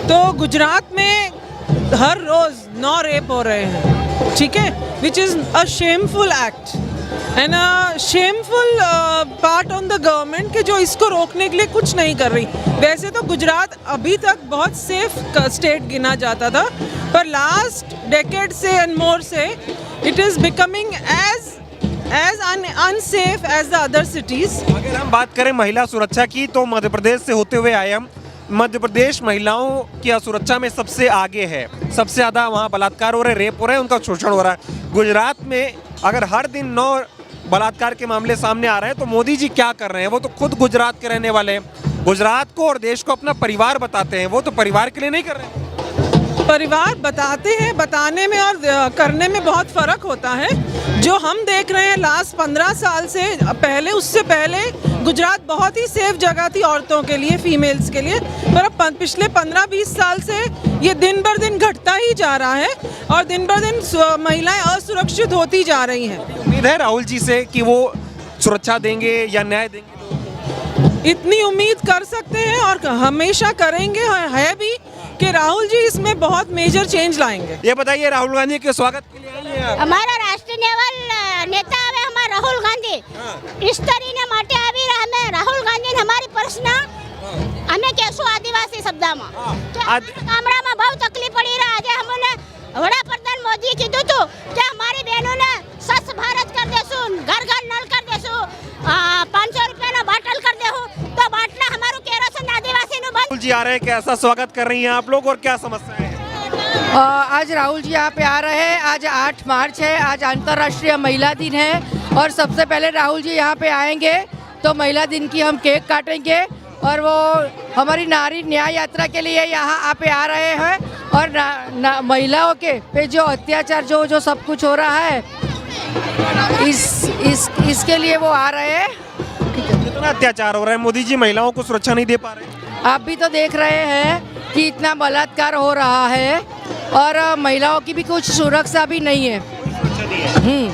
तो गुजरात में हर रोज़ 9 रेप हो रहे हैं, ठीक है, which is a shameful act and a shameful part on the government कि जो इसको रोकने के लिए कुछ नहीं कर रही। वैसे तो गुजरात अभी तक बहुत सेफ स्टेट गिना जाता था, पर लास्ट डेकेड से एंड मोर से it is becoming as unsafe as the other cities. अगर हम बात करें महिला सुरक्षा की तो मध्य प्रदेश से होते हुए आए हम। मध्य प्रदेश महिलाओं की सुरक्षा में सबसे आगे है, सबसे ज़्यादा वहाँ बलात्कार हो रहे, रेप हो रहे हैं, उनका शोषण हो रहा है। गुजरात में अगर हर दिन 9 बलात्कार के मामले सामने आ रहे हैं तो मोदी जी क्या कर रहे हैं? वो तो खुद गुजरात के रहने वाले हैं, गुजरात को और देश को अपना परिवार बताते हैं, वो तो परिवार के लिए नहीं कर रहे हैं। परिवार बताते हैं, बताने में और करने में बहुत फ़र्क होता है। जो हम देख रहे हैं लास्ट 15 साल से पहले, उससे पहले गुजरात बहुत ही सेफ जगह थी औरतों के लिए, फीमेल्स के लिए, पर अब पिछले 15-20 साल से ये दिन बर दिन घटता ही जा रहा है और दिन बर दिन महिलाएं असुरक्षित होती जा रही हैं। उम्मीद है राहुल जी से कि वो सुरक्षा देंगे या न्याय देंगे? इतनी उम्मीद कर सकते हैं और हमेशा करेंगे, है भी कि राहुल जी इसमें बहुत मेजर चेंज लाएंगे। ये बताइए राहुल गांधी के स्वागत के लिए आई हैं आप? અમારા રાષ્ટ્રીય નેતા હવે અમારા રાહુલ ગાંધી વિસ્તરીને માટે આવી રહ્યા અમે રાહુલ ગાંધીને અમારી પ્રશ્ન અમે કહેશું આદિવાસી શબ્દમાં કે ગામડામાં બહુ તકલીફ પડી રહી આજે અમને વડાપ્રધાન મોદીએ કીધું હતું કે અમારી બહેનોને સ્વચ્છ ભારત કરી દેશું, ઘર ઘર નળ કરી દેશું, 500 રૂપિયાનો બાટલ કરી દેવું તો બાટલા અમારું કેરોસીન આદિવાસીનું બંધ। राहुल जी आ रहे हैं, कैसा स्वागत कर रही हैं आप लोग और क्या समस्याएं हैं? आज राहुल जी यहाँ पे आ रहे हैं। आज 8 मार्च है, आज अंतर्राष्ट्रीय महिला दिन है और सबसे पहले राहुल जी यहाँ पे आएंगे तो महिला दिन की हम केक काटेंगे और वो हमारी नारी न्याय यात्रा के लिए यहाँ पे आ रहे हैं और महिलाओं के पे जो अत्याचार जो सब कुछ हो रहा है इसके लिए वो आ रहे हैं। कितना अत्याचार हो रहा है? मोदी जी महिलाओं को सुरक्षा नहीं दे पा रहे। आप भी तो देख रहे हैं कि इतना बलात्कार हो रहा है और महिलाओं की भी कुछ सुरक्षा भी नहीं है।